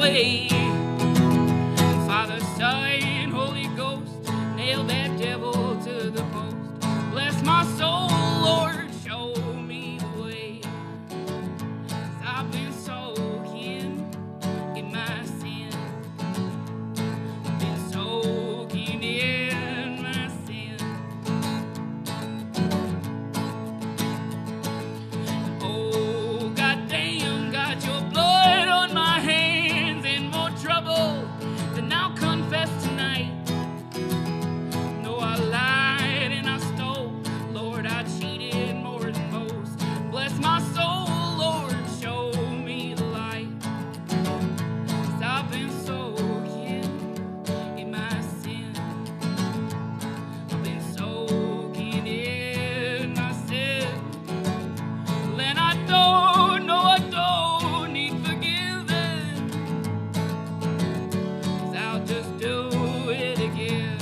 way. Father, Son, Holy Ghost, nail that devil to the post. Bless my soul, Lord, show me the way. 'Cause I've been soaking in my sin. I've been soaking in my sin. Oh, goddamn, got your blood on my hands and more trouble than I'll confess tonight. No, I lied and I stole. Lord, I cheated more than most. Bless my soul, Lord, show me the light. 'Cause I've been soaking in my sin. I've been soaking in my sin. And I don't know, I don't need forgiving. 'Cause I'll just do it again.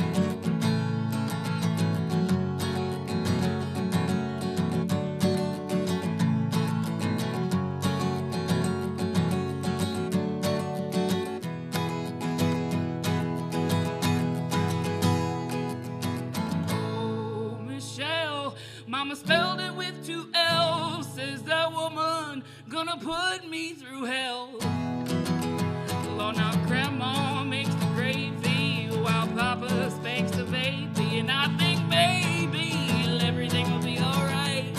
Oh, Michelle, Mama spelled it with 2 L's. Says that woman gonna put me through hell. Lord, now Grandma makes the gravy while Papa spanks the baby. And I think maybe everything will be alright.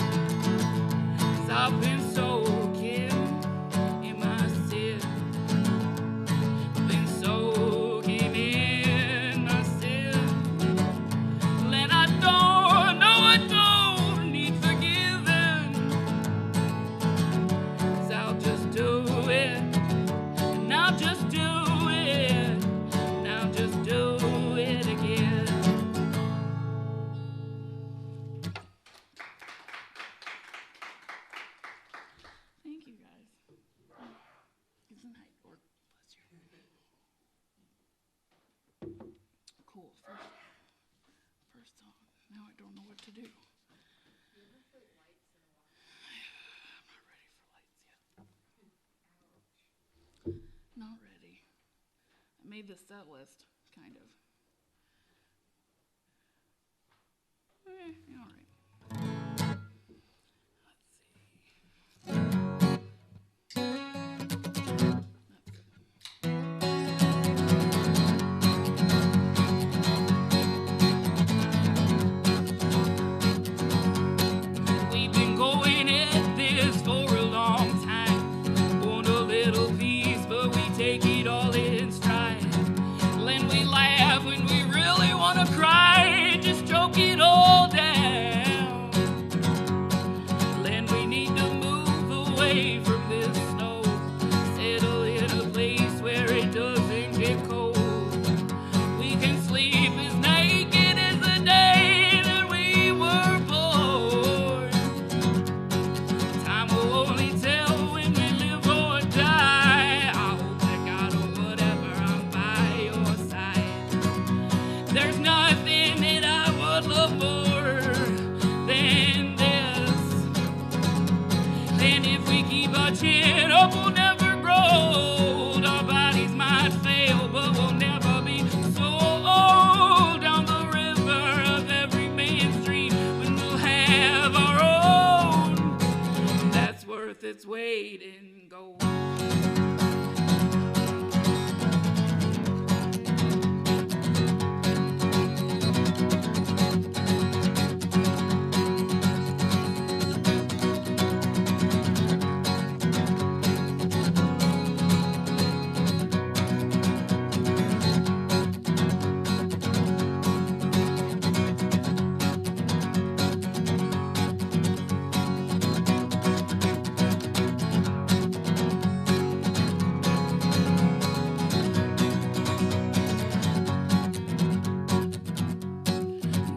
'Cause I've been soaking in my sin. I've been soaking in my sin. And I don't know, I don't need forgiving. 'Cause I'll just do it. And I'll just do it. And I'll just do it again. Thank you, guys. Good night, Lord bless you. Cool. First song. Now I don't know what to do. I'm not ready for lights yet. Not ready. I made the set list, kind of. All right. We've been going at this for a long time. Want a little piece, but we take it all in stride. Then we laugh when we really want to cry. Just choke it all down. Then we need to move away from this snow. Settle in a place where it doesn't get cold. We can sleep as naked as the day that we were born. Time will only tell when we live or die. I hope that God or whatever, I'm by your side. There's nothing that I would love more than this. And if we keep our chin up, we'll never grow. Our bodies might fail, but we'll never be so old. Down the river of every man's dream, when we'll have our own, that's worth its weight in gold.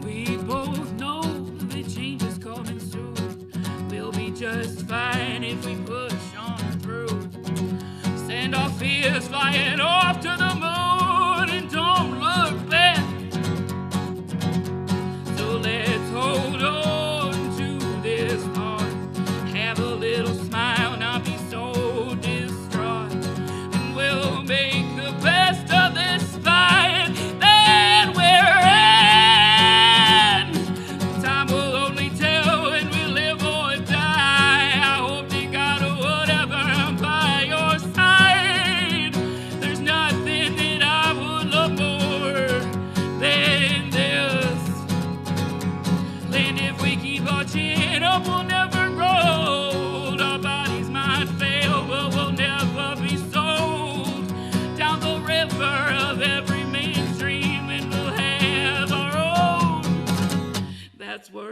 We both know that change is coming soon. We'll be just fine if we push on through. Send our fears flying off to the moon and don't look back. So let's hold on to this heart. Have a little smile, not be so distraught. And we'll make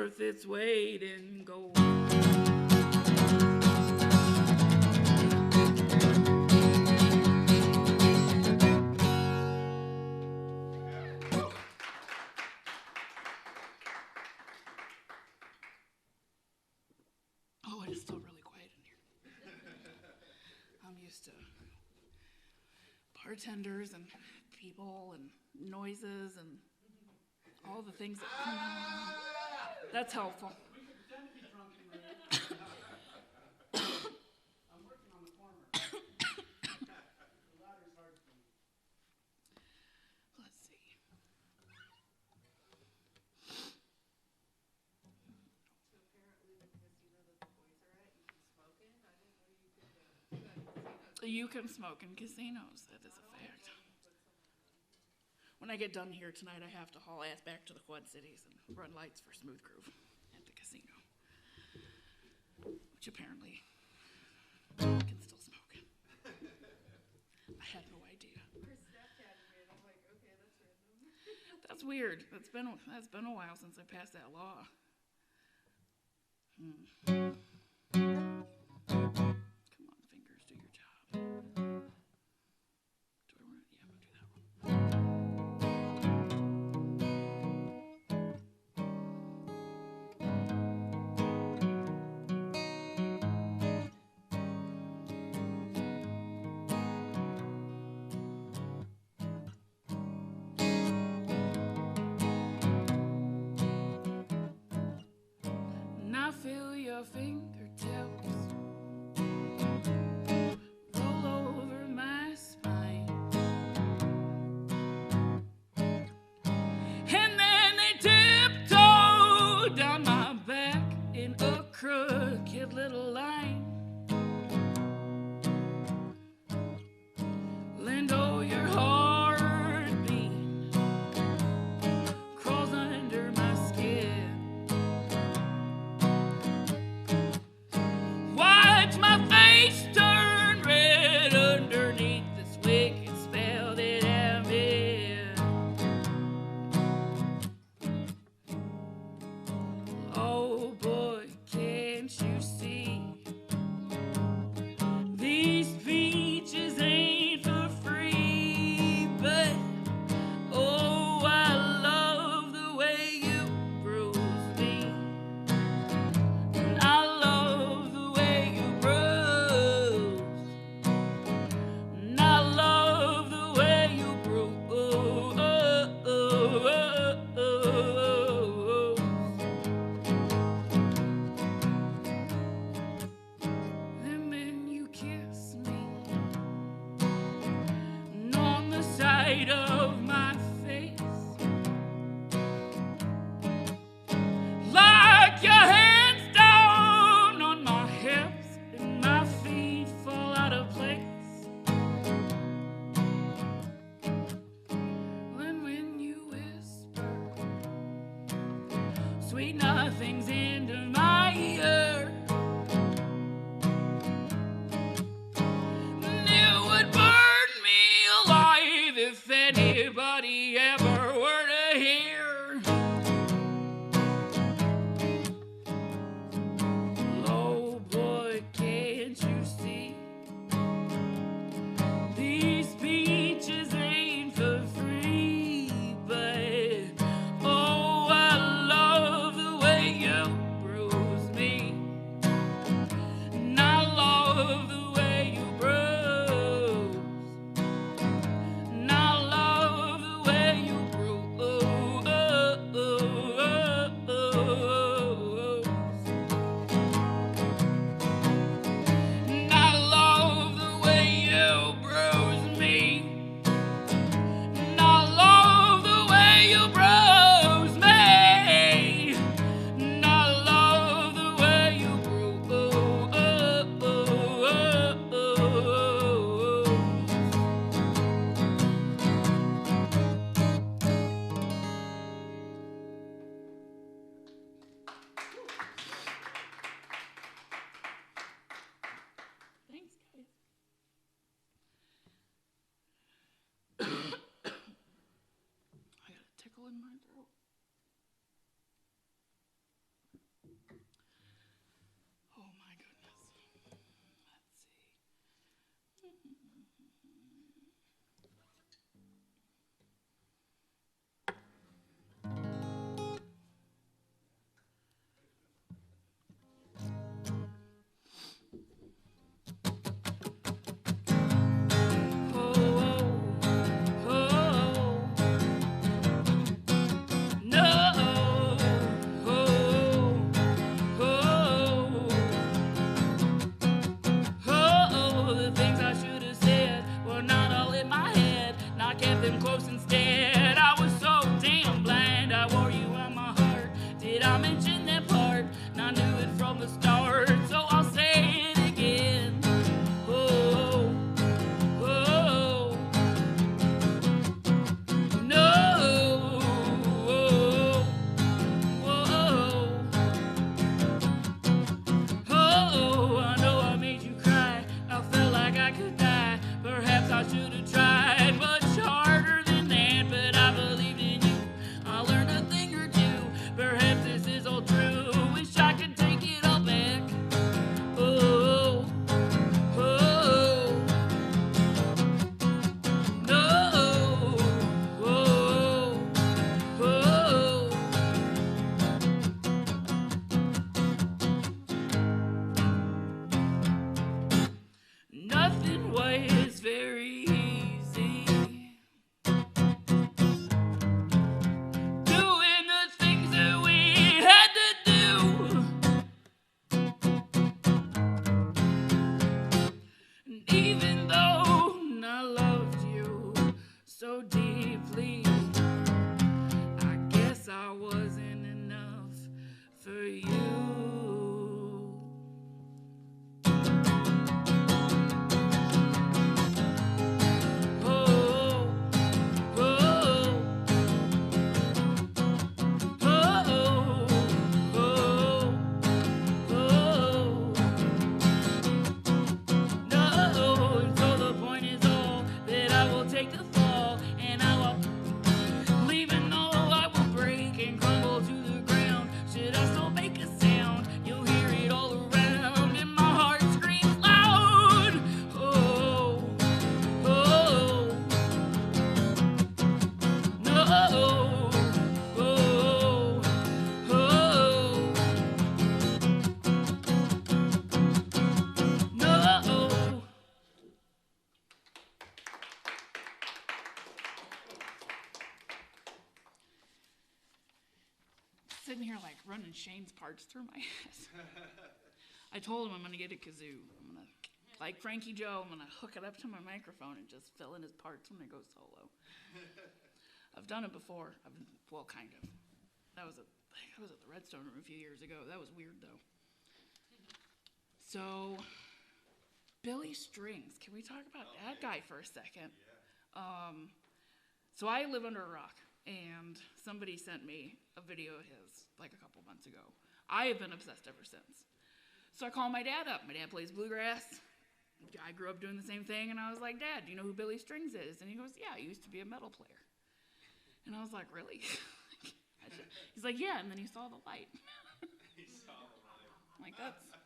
worth its weight in gold. Oh, it is still really quiet in here. I'm used to bartenders and people and noises and all the things that come on. That's helpful. We could pretend to be drunk and ready. I'm working on the former. The latter's hard for me. Let's see. So apparently the casino that the boys are at, you can smoke in. I didn't know you could. You can smoke in casinos. That is a fact. When I get done here tonight, I have to haul ass back to the Quad Cities and run lights for Smooth Groove at the casino, which apparently can still smoke. I had no idea. Chris Snapchatted me and I'm like, okay, that's random. That's weird. That's been a while since I passed that law. Come on, fingers, do your job. Do I want to? Yeah, I'm gonna do that one. And I feel your fingertips roll over my spine, and then they tiptoe down my back in a crooked little line. Lend, oh, your heartbeat crawls under my skin. Watch my face turn red underneath this wicked spell that I'm in. Oh boy, can't you see? These peaches ain't for free, but oh, I love the way you bruise me. And I love the way you bruise. And I love the way you bruise. And then you kiss me, and on the side of my face, like your hands down on my hips, and my feet fall out of place. Then when you whisper sweet nothings into my ear, and it would burn me alive if anybody ever were to hear. Oh boy, can't you see? These peaches ain't for free, but oh, I love the way you could die. Perhaps I should have tried much harder than that, but I believed in you. I learned a thing or two. Perhaps this is all true. Wish I could take it all back. Oh, oh, no, oh, oh. Nothing was very easy. Doing the things that we had to do. And even though I loved you so deeply, I guess I wasn't enough for you. Oh, oh, oh, oh, no. So the point is all that I will take the fall, and I will leave, and all I will break and crumble to the ground. Should I still make a sound? You'll hear it all around, and my heart screams loud. Oh, oh, no, oh, oh. No. Sitting here like running Shane's parts through my head. I told him I'm gonna get a kazoo. I'm gonna, like Frankie Joe, I'm gonna hook it up to my microphone and just fill in his parts when I go solo. I've done it before. Well, kind of. I was at the Redstone Room a few years ago. That was weird though. So, Billy Strings. Can we talk about that guy for a second? So I live under a rock, and somebody sent me a video of his like a couple months ago. I have been obsessed ever since. So I call my dad up. My dad plays bluegrass. I grew up doing the same thing, and I was like, Dad, do you know who Billy Strings is? And he goes, yeah, he used to be a metal player. And I was like, really? He's like, yeah, and then he saw the light. He saw the light. I'm like,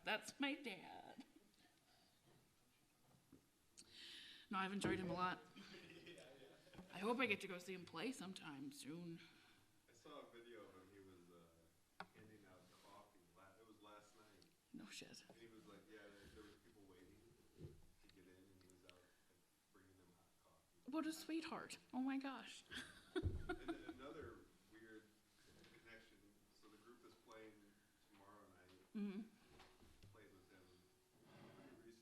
that's my dad. No, I've enjoyed him a lot. I hope I get to go see him play sometime soon. I saw a video of him. He was handing out coffee. It was last night. No shit. And he was like, yeah, there was people waiting to get in, and he was out like, bringing them hot coffee. What a sweetheart. Oh my gosh. And then another weird connection. So the group is playing tomorrow night. Mm-hmm. Played with him pretty recently.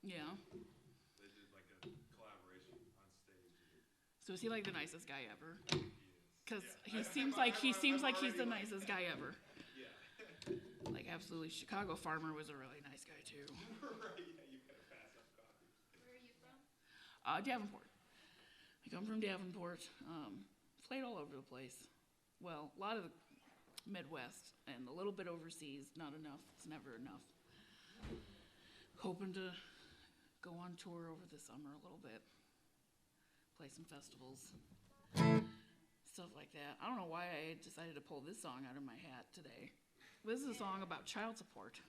Yeah. They did like a collaboration on stage. So is he like the nicest guy ever? He is. Because Yeah. he seems like he's the nicest guy ever. Yeah. Like absolutely. Chicago Farmer was a really nice guy too. Right. Yeah. You gotta pass up coffee. Where are you from? Davenport. I come from Davenport. Played all over the place. Well, a lot of the Midwest and a little bit overseas. Not enough. It's never enough. Hoping to go on tour over the summer a little bit. Play some festivals. Stuff like that. I don't know why I decided to pull this song out of my hat today. This is a song about child support.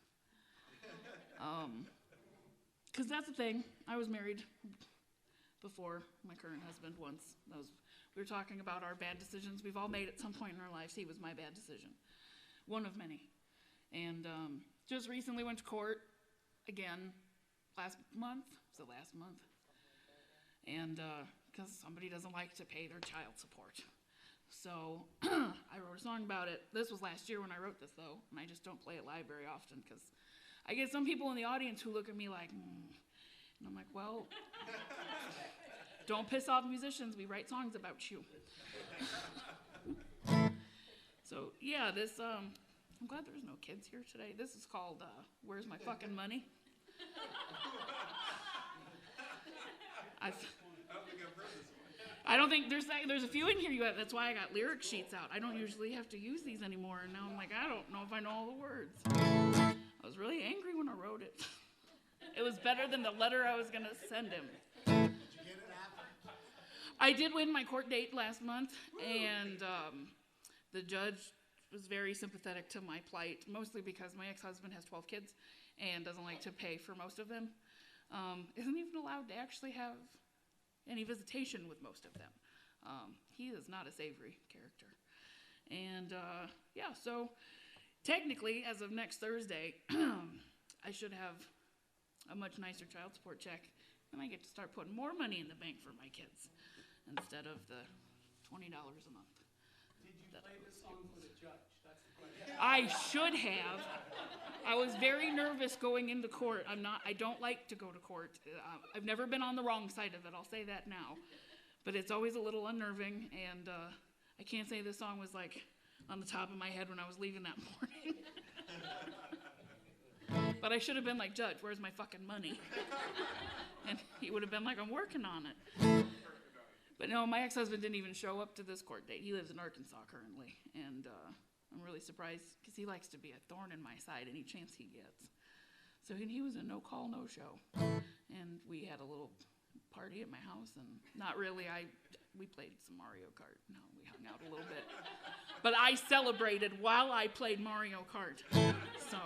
Because that's the thing. I was married before my current husband once. We were talking about our bad decisions we've all made at some point in our lives. He was my bad decision. One of many. And just recently went to court again last month. And because somebody doesn't like to pay their child support. So I wrote a song about it. This was last year when I wrote this, though, and I just don't play it live very often because I get some people in the audience who look at me like, and I'm like, well, don't piss off musicians. We write songs about you. So yeah, this I'm glad there's no kids here today. This is called "Where's My Fucking Money." I don't think there's a few in here. That's why I got lyric sheets out. I don't usually have to use these anymore, and now I'm like, I don't know if I know all the words. I was really angry when I wrote it. It was better than the letter I was going to send him. I did win my court date last month, and the judge was very sympathetic to my plight, mostly because my ex-husband has 12 kids and doesn't like to pay for most of them. Isn't even allowed to actually have any visitation with most of them. He is not a savory character. And so technically, as of next Thursday, I should have a much nicer child support check, and I get to start putting more money in the bank for my kids instead of the $20 a month. Did you play this song for the judge? That's the question. I should have. I was very nervous going into court. I don't like to go to court. I've never been on the wrong side of it. I'll say that now. But it's always a little unnerving, and I can't say this song was like on the top of my head when I was leaving that morning. But I should have been like, Judge, where's my fucking money? And he would have been like, I'm working on it. But no, my ex-husband didn't even show up to this court date. He lives in Arkansas currently, and I'm really surprised because he likes to be a thorn in my side any chance he gets. So he was a no-call, no-show, and we had a little party at my house, and not really. We played some Mario Kart. No, we hung out a little bit, but I celebrated while I played Mario Kart. So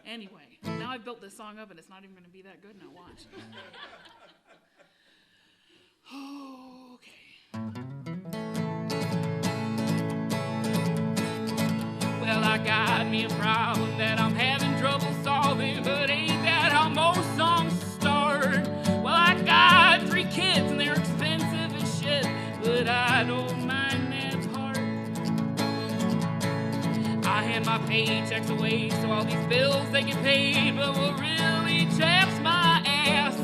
anyway, now I've built this song up, and it's not even going to be that good. Now watch. Okay. Well, I got me a problem that I'm having trouble solving, but ain't that how most songs start? Well, I got 3 kids and they're expensive as shit, but I don't mind that part. I hand my paychecks away so all these bills they get paid, but what really chaps my ass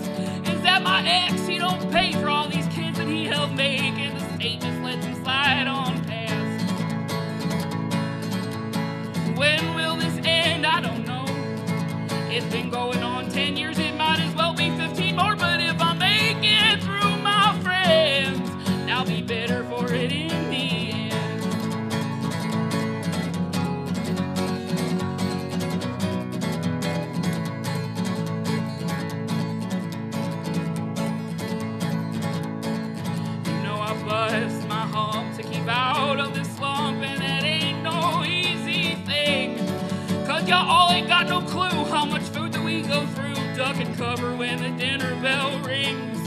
is that my ex, he don't pay for all these kids that he helped make, and the state just lets him slide on past. When will this end? I don't know. It's been going on 10 years, it might as well be 15 more, but if I make it through, my friends, I'll be better for it in the end. Bust my hump to keep out of this slump, and that ain't no easy thing, 'cause y'all all ain't got no clue how much food that we go through, duck and cover when the dinner bell rings.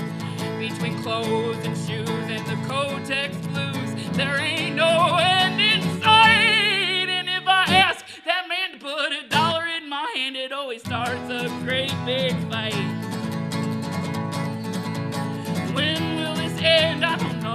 Between clothes and shoes and the Kotex blues, there ain't no end in sight, and if I ask that man to put $1 in my hand, it always starts a great big fight. When will this end? I don't know.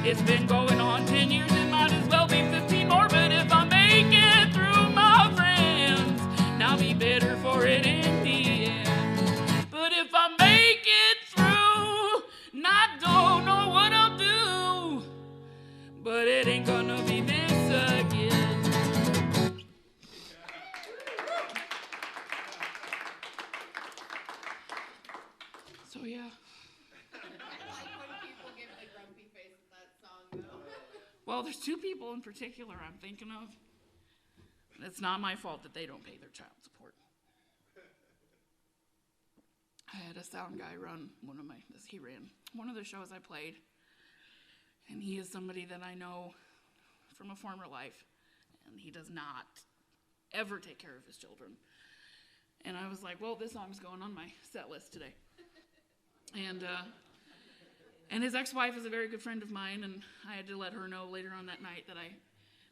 It's been going on 10 years, it might as well be 15 more, but if I make it through, my friends, I'll be better for it in the end. But if I make it through, I don't know what I'll do, but it ain't gonna be this again. So yeah. Well, there's 2 people in particular I'm thinking of. It's not my fault that they don't pay their child support. I had a sound guy run he ran one of the shows I played, and he is somebody that I know from a former life, and he does not ever take care of his children. And I was like, well, this song's going on my set list today. And his ex-wife is a very good friend of mine, and I had to let her know later on that night that I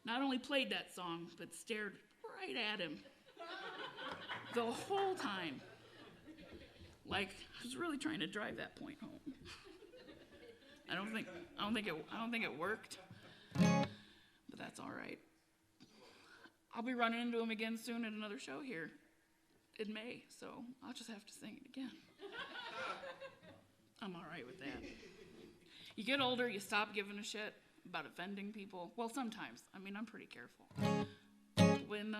not only played that song, but stared right at him the whole time. Like, I was really trying to drive that point home. I don't think it worked, but that's all right. I'll be running into him again soon at another show here in May, so I'll just have to sing it again. I'm all right with that. You get older, you stop giving a shit about offending people. Well, sometimes. I mean, I'm pretty careful. When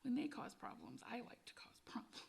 they cause problems, I like to cause problems.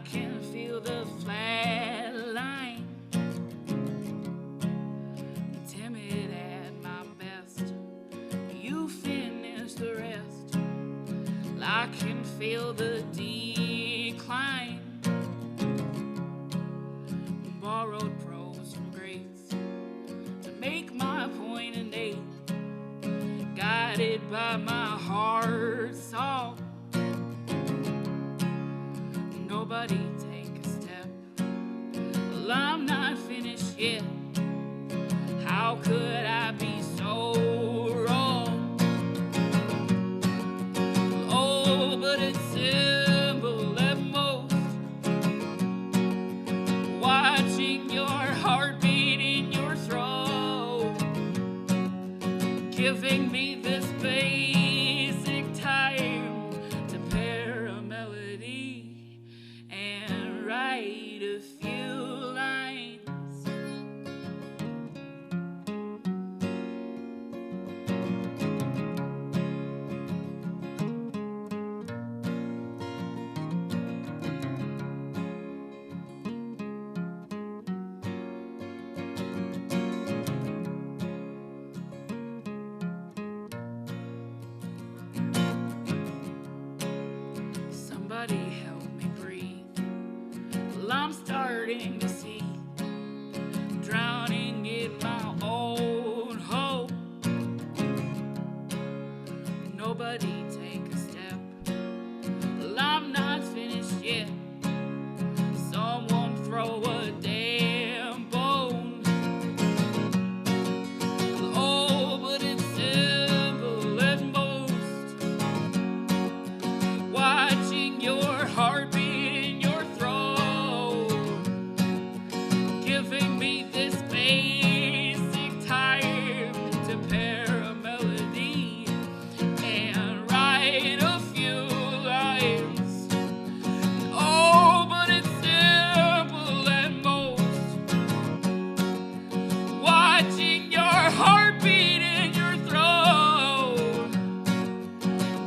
can feel the flat line. Timid at my best, you finish the rest. I can feel the decline. Borrowed prose from grace to make my point innate, guided by my heart's song. Nobody take a step. Well, I'm not finished yet. How could I be so wrong? Oh, but it's simple at most. Watching your heartbeat in your throat, giving me this basic time to pair a melody and write a few lines. Somebody help me breathe. Well, I'm starting to see, drowning in my own hope. Nobody take a step. Well, I'm not finished yet. Someone throw a damn bone. Oh, but it's simple at most. Watching your heartbeat in your throat, giving me this basic time to pair a melody and write a few lines. Oh, but it's simple at most. Watching your heartbeat in your throat,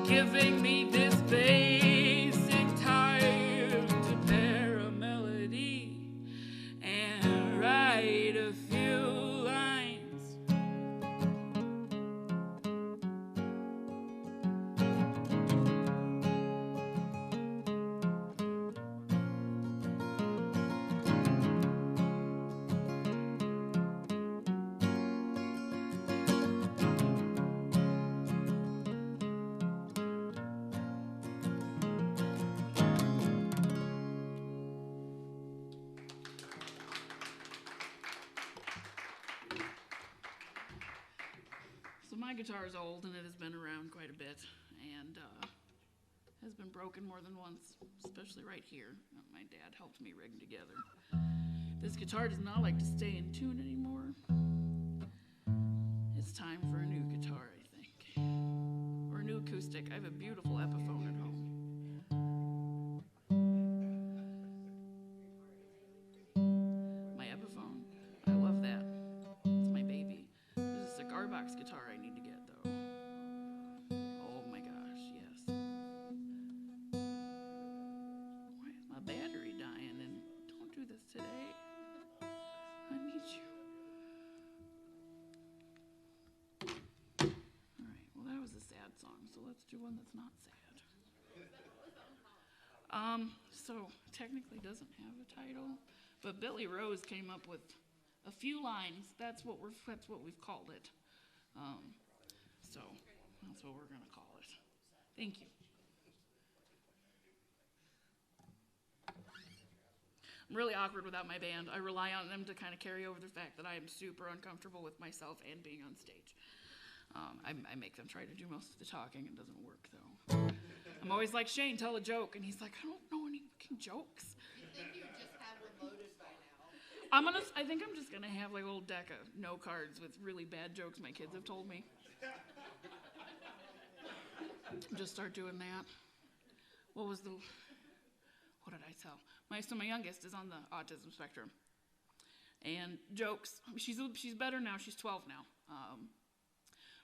giving me this basic time to pair a melody and write a few lines. So my guitar is old and it has been around quite a bit and has been broken more than once, especially right here. My dad helped me rig together. This guitar does not like to stay in tune anymore. It's time for a new guitar, I think. Or a new acoustic. I have a beautiful Epiphone at home. My Epiphone. I love that. It's my baby. There's a cigar box guitar I need to get, though. Oh my gosh, yes. Why is my battery dying? And don't do this today. I need you. All right, well, that was a sad song, so let's do one that's not sad. So technically doesn't have a title, but Billy Rose came up with a few lines. That's what we've called it. So that's what we're gonna call it. Thank you. I'm really awkward without my band. I rely on them to kind of carry over the fact that I am super uncomfortable with myself and being on stage. I make them try to do most of the talking. It doesn't work, though. I'm always like, Shane, tell a joke. And he's like, I don't know any fucking jokes. You think you just have them loaded by now? I think I'm just going to have like a little deck of no cards with really bad jokes my kids have told me. Just start doing that. What did I tell? My youngest is on the autism spectrum. And jokes, she's better now, she's 12 now.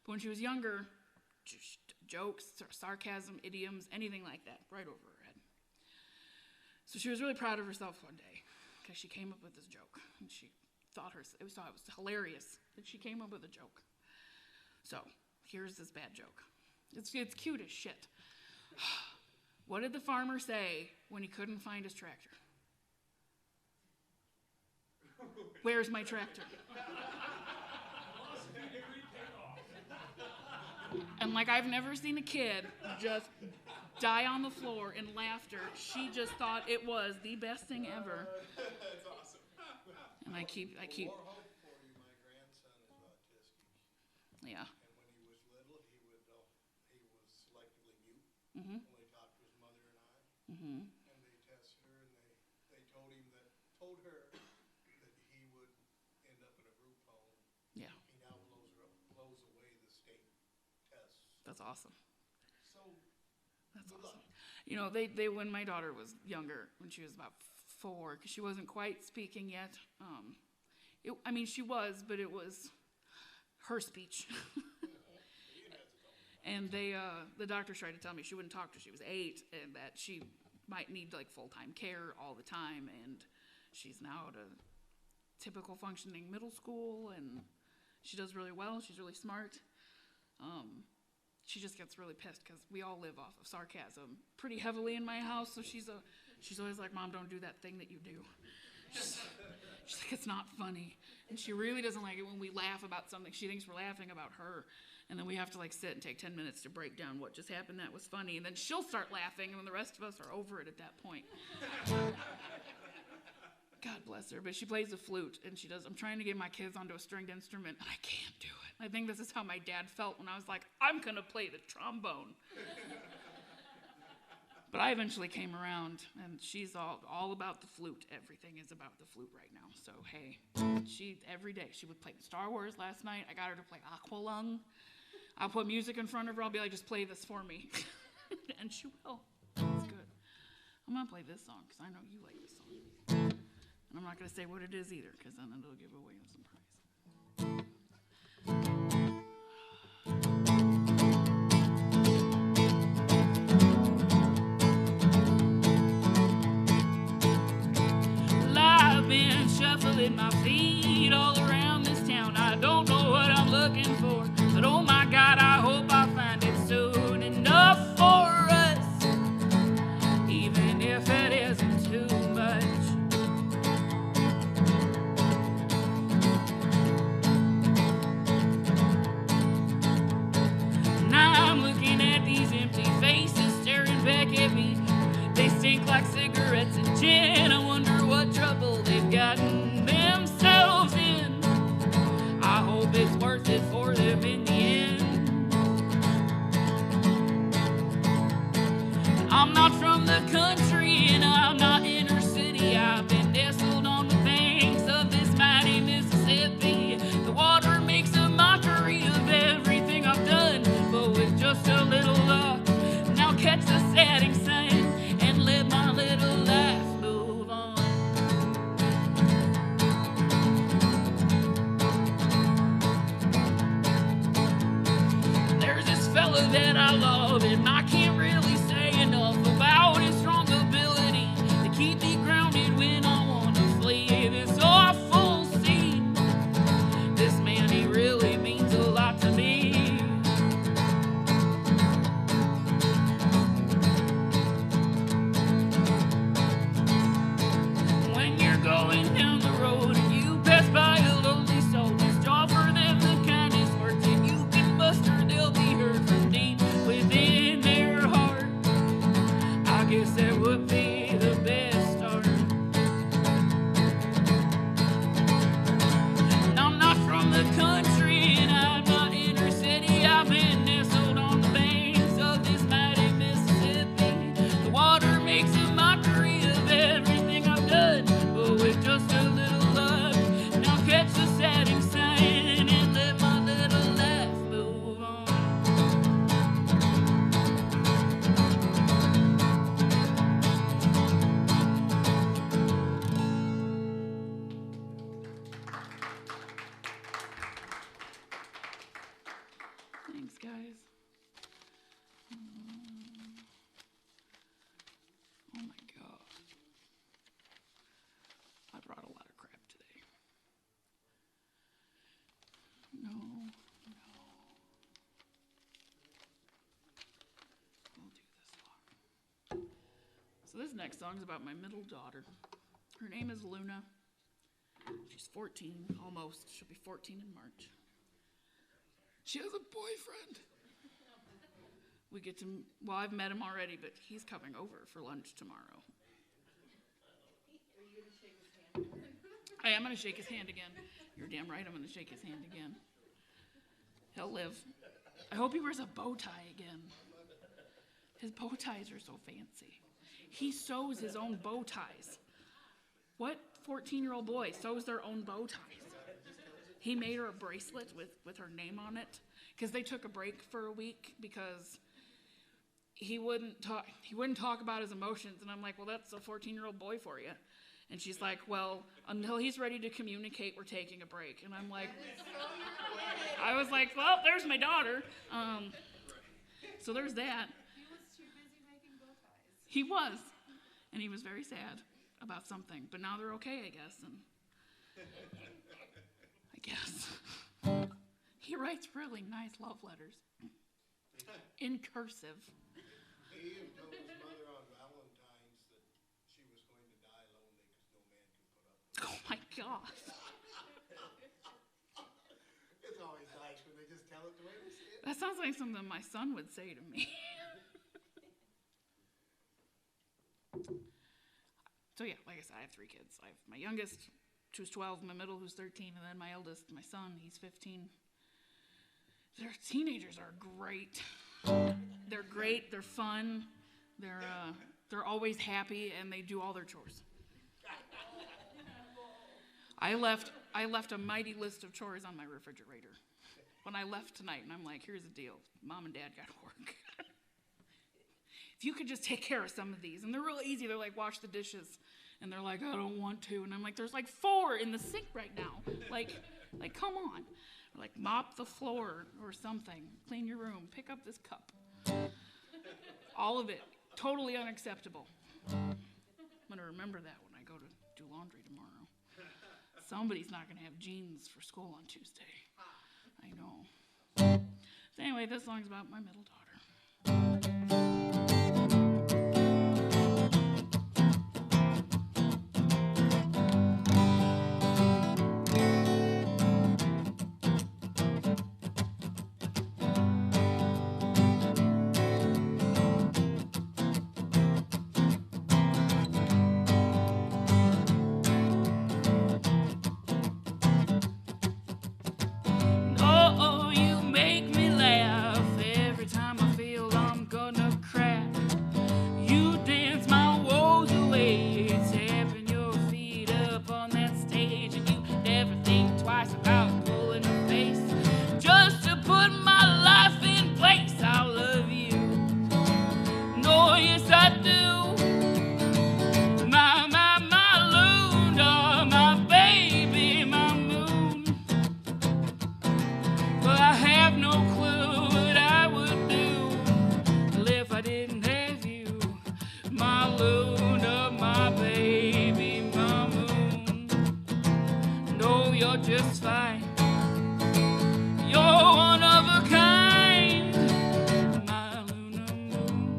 But when she was younger, jokes, sarcasm, idioms, anything like that, right over her head. So she was really proud of herself one day because she came up with this joke, and she thought it was hilarious that she came up with a joke. So here's this bad joke. It's cute as shit. What did the farmer say when he couldn't find his tractor? Where's my tractor? And like, I've never seen a kid just die on the floor in laughter. She just thought it was the best thing ever. That's awesome. And I keep. More hope for you. My grandson is autistic. Yeah. And when he was little, he was selectively mute. Mhm. Only talked to his mother and I. Mhm. And they tested her, and they told her that he would end up in a group home. Yeah. He now blows away the state tests. That's awesome. So That's good awesome. luck. You know, they when my daughter was younger, when she was about 4, because she wasn't quite speaking yet. She was, but it was her speech. And the doctors tried to tell me she wouldn't talk till she was 8, and that she might need like full-time care all the time. And she's now at a typical functioning middle school, and she does really well. She's really smart. She just gets really pissed because we all live off of sarcasm pretty heavily in my house. So she's always like, "Mom, don't do that thing that you do." She's like, "It's not funny." And she really doesn't like it when we laugh about something. She thinks we're laughing about her. And then we have to like sit and take 10 minutes to break down what just happened that was funny. And then she'll start laughing, and then the rest of us are over it at that point. God bless her. But she plays the flute, and she does. I'm trying to get my kids onto a stringed instrument, and I can't do it. I think this is how my dad felt when I was like, I'm going to play the trombone. But I eventually came around, and she's all about the flute. Everything is about the flute right now. So, hey, every day, she would play Star Wars last night. I got her to play Aqualung. I'll put music in front of her. I'll be like, just play this for me. And she will. It's good. I'm going to play this song because I know you like this song. And I'm not going to say what it is either because then it'll give away the surprise. Well, I've been shuffling my feet all around this town. I don't know what I'm looking for, but oh my God, I hope I find it soon enough for us, even if it isn't too much. Now I'm looking at these empty faces staring back at me. They stink like cigarettes and gin. I wonder what trouble they've gotten themselves in. I hope it's worth it for them in the end. I'm not from the country and I'm not inner city. I've been nestled on the banks of this mighty Mississippi. The water makes a mockery of everything I've done, but with just a little luck, now catch the setting sun and let my little life move on. There's this fella that I love, and I can't really say enough about his strong ability to keep me grounded when I want to flee this awful scene. This man, he really means a lot to me. When you're going down the road and you pass by a lonely soul, just offer them the kindest words that you can muster. They'll be heard from deep within their heart. I guess that would be the best start. This next song is about my middle daughter. Her name is Luna. She's 14, almost. She'll be 14 in March. She has a boyfriend. Well, I've met him already, but he's coming over for lunch tomorrow. Are you gonna shake his hand again? I am going to shake his hand again. You're damn right I'm going to shake his hand again. He'll live. I hope he wears a bow tie again. His bow ties are so fancy. He sews his own bow ties. What 14-year-old boy sews their own bow ties? He made her a bracelet with her name on it because they took a break for a week because he wouldn't talk about his emotions. And I'm like, well, that's a 14-year-old boy for you. And she's like, well, until he's ready to communicate, we're taking a break. And I'm like, I was like, well, there's my daughter. So there's that. He was too busy making bow ties. He was. And he was very sad about something. But now they're okay, I guess. And I guess. He writes really nice love letters. In cursive. He even told his mother on Valentine's that she was going to die lonely because no man can put up. Oh my gosh. It's always nice when they just tell it the way they say it. That sounds like something my son would say to me. So yeah, like I said, I have 3 kids. I have my youngest, who's 12, my middle, who's 13, and then my eldest, my son, he's 15. Their teenagers are great. They're great, they're fun, they're always happy, and they do all their chores. I left a mighty list of chores on my refrigerator when I left tonight, and I'm like, here's the deal. Mom and Dad got to work. If you could just take care of some of these. And they're real easy. They're like, wash the dishes. And they're like, I don't want to. And I'm like, there's like 4 in the sink right now. Like, come on. Or like, mop the floor or something. Clean your room. Pick up this cup. All of it. Totally unacceptable. I'm going to remember that when I go to do laundry tomorrow. Somebody's not going to have jeans for school on Tuesday. I know. So anyway, this song's about my middle daughter. Just fine. You're one of a kind, my Luna Moon.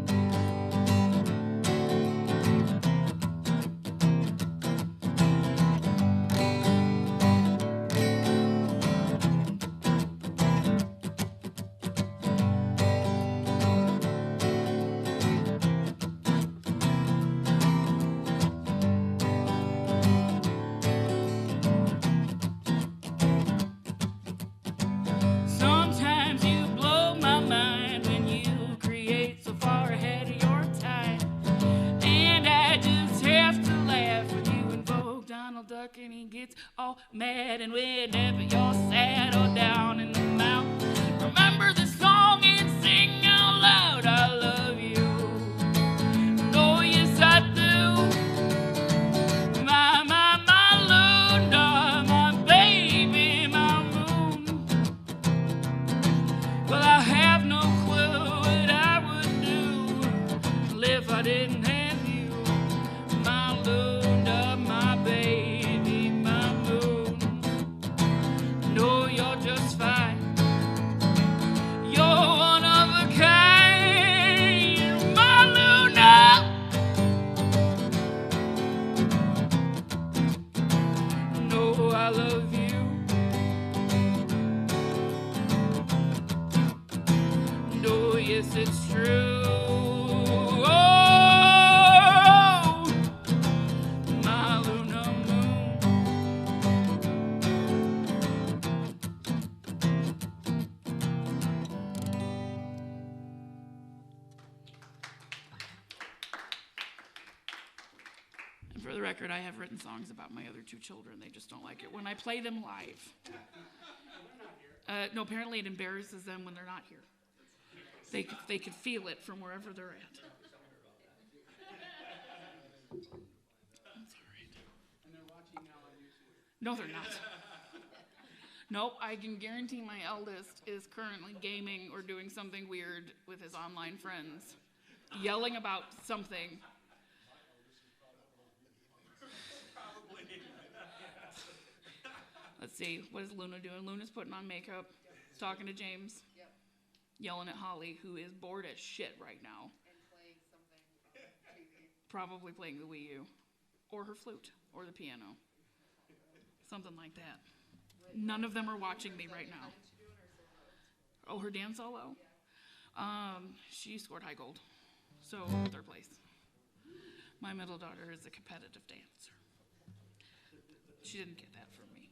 And he gets all mad, and whenever you're sad or down in the mouth, remember the song and sing out loud, I love you. Oh yes I do. My Luna, my baby, my moon. Well, I have no clue what I would do if I didn't have you, my Luna, my baby. Just fine. love you. And oh, yes, it's true. Oh, my Luna Moon. And for the record, I have written songs about my other two children. They just don't like it when I play them live. No, apparently it embarrasses them when they're not here. They could feel it from wherever they're at. That's all right. And they're watching now on YouTube. No, they're not. Nope, I can guarantee my eldest is currently gaming or doing something weird with his online friends, yelling about something. Let's see, what is Luna doing? Luna's putting on makeup, talking to James, yelling at Holly, who is bored as shit right now. And playing something on TV. Probably playing the Wii U, or her flute, or the piano. Something like that. None of them are watching me right now. Dance she doing or solo? Oh, her dance solo? She scored high gold, so third place. My middle daughter is a competitive dancer. She didn't get that from me.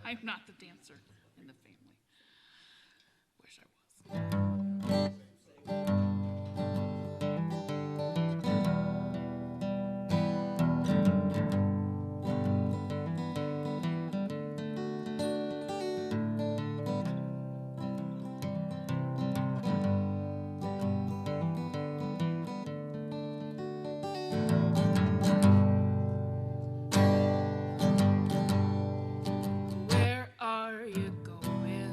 I'm not the dancer in the family. Wish I was. Where are you going?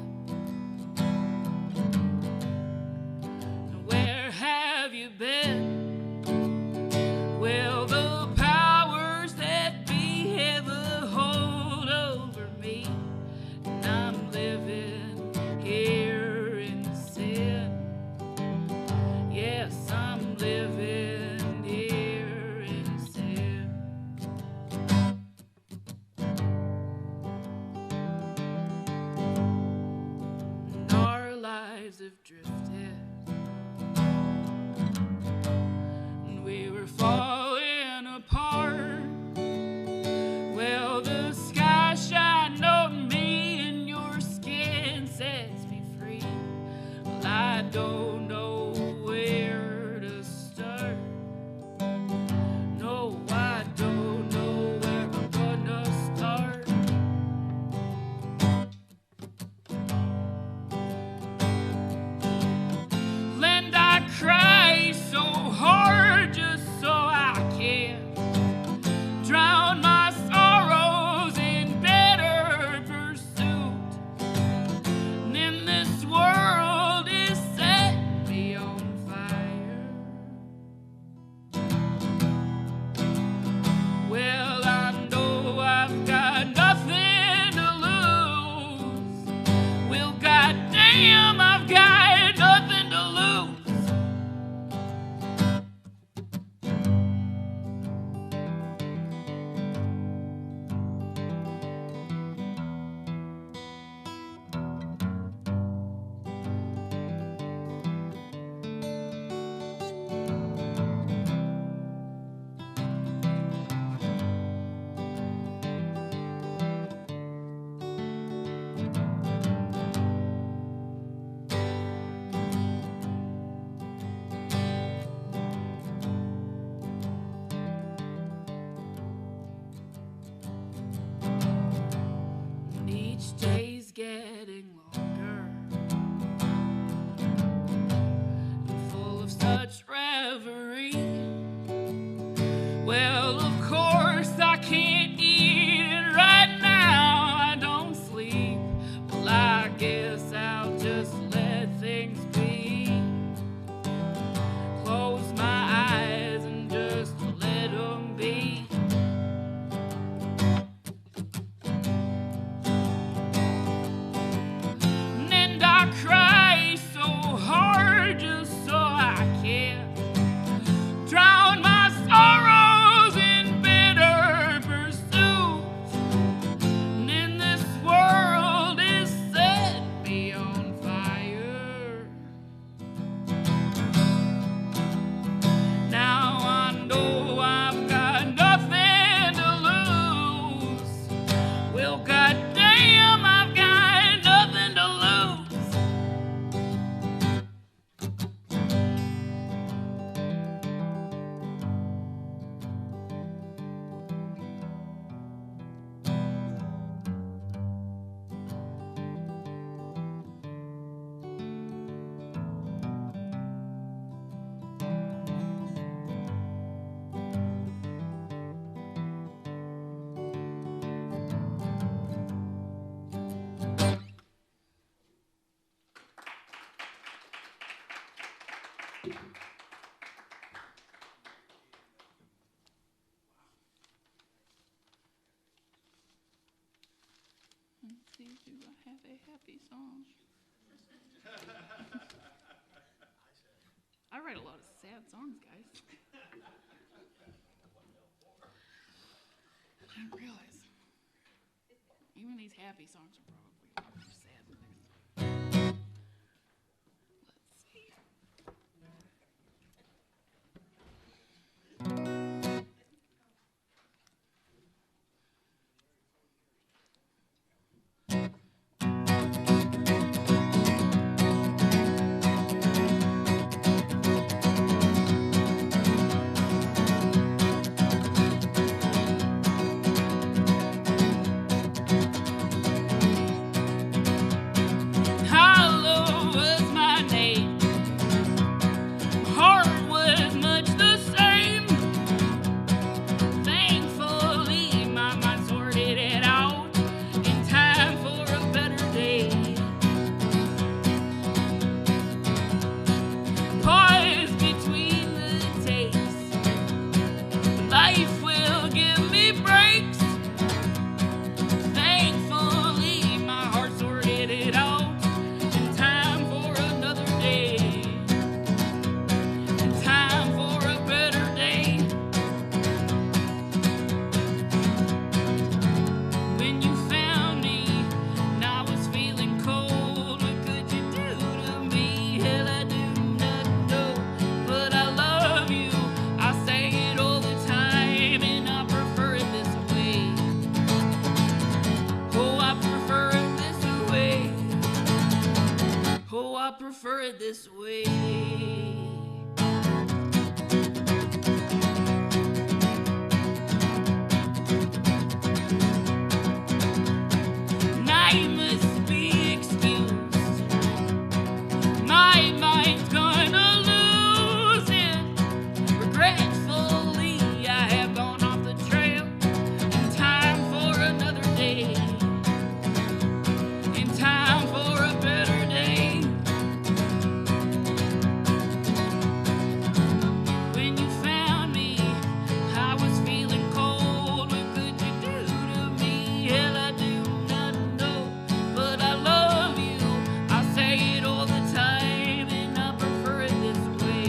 Where have you been? Will the powers that be have a hold over me? And I'm living here in sin. Yes, I'm living here in sin. And our lives have drifted, and we were falling apart. Well, the sky shined on me, and your skin sets me free. Well, I don't know where to start. No, I don't know where I'm gonna start. Lynn, I cry so hard just so I can drown my sorrows in better pursuit. And in this world is set do I have a happy song? I write a lot of sad songs, guys. I didn't realize. Even these happy songs are probably sad when they're. Let's see. Hollow was my name. Heart was much the same. Thankfully, my mind sorted it out in time for a better day. Pause between the takes. Life will give me breaks. Thankfully, my heart sorted it out in time for another day. In time for a better day. When you found me, and I was feeling cold, what could you do to me? Hell, I do not know, but I love you. I say it all the time, and I prefer it this way. Oh, I prefer it this way. Oh, I prefer it this way. And I must be excused. My mind's gonna lose it. Regretfully, I have gone off the trail. In time for another day. In time for a better day. When you found me, I was feeling cold. What could you do to me? Hell, I do not know, but I love you. I say it all the time, and I prefer it this way.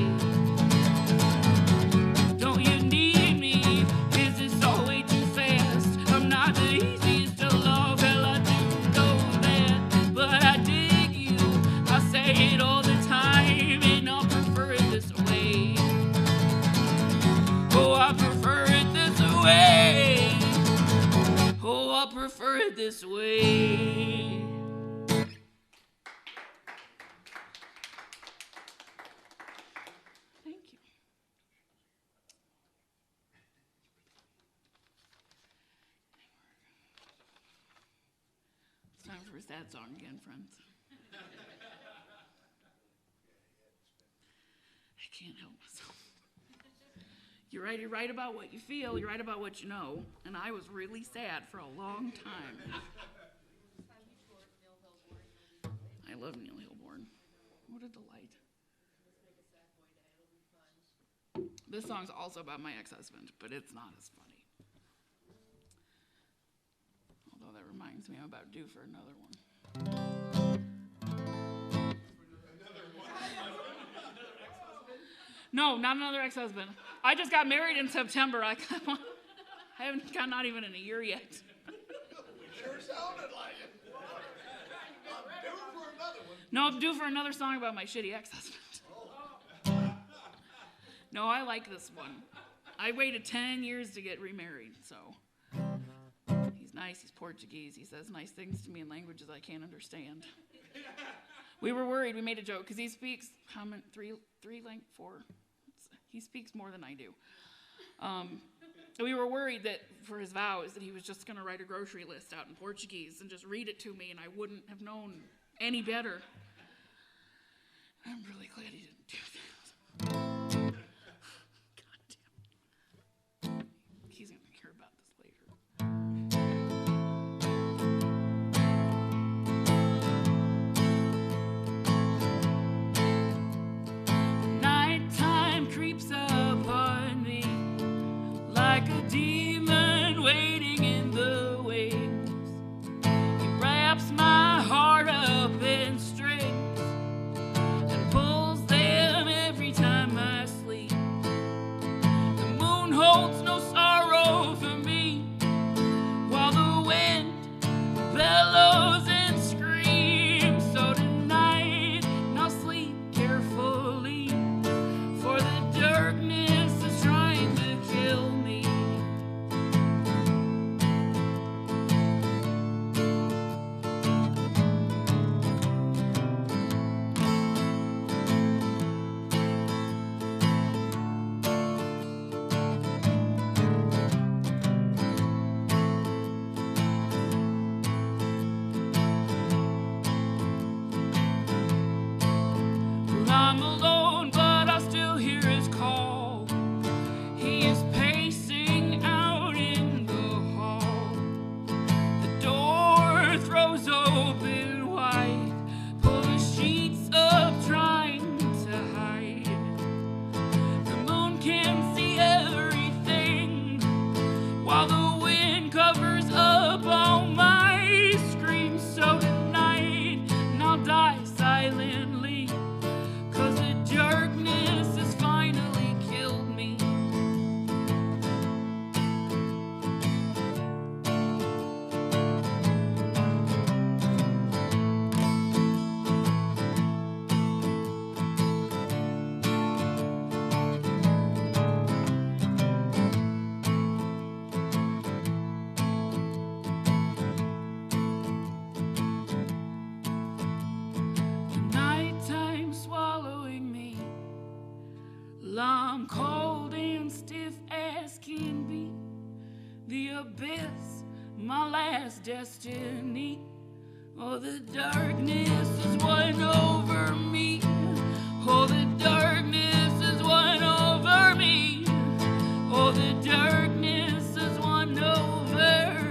Don't you need me? Is this all way too fast? I'm not the easiest to love. Hell, I do know that, but I dig you. I say it all the time, and I prefer it this way. Oh, I prefer it this way. Oh, I prefer it this way. Thank you. It's time for a sad song again, friends. I can't help myself. You write about what you feel, you write about what you know, and I was really sad for a long time. I love Neil Hilborn. What a delight. This song's also about my ex-husband, but it's not as funny. Although that reminds me, I'm about due for another one. No, not another ex-husband. I just got married in September. I haven't got not even in a year yet. Sure sounded like it. I'm due for another one. No, I'm due for another song about my shitty ex-husband. No, I like this one. I waited 10 years to get remarried, so. He's nice, he's Portuguese. He says nice things to me in languages I can't understand. We were worried, we made a joke, because he speaks, four? He speaks more than I do. We were worried that for his vows that he was just going to write a grocery list out in Portuguese and just read it to me, and I wouldn't have known any better. I'm really glad he didn't do that. God damn. He's going to hear about this later. Nighttime creeps upon me like a demon waiting in the wings. He wraps my I'm cold and stiff as can be. The abyss, my last destiny. Oh, the darkness is won over me. Oh, the darkness is won over me. Oh, the darkness is won over me.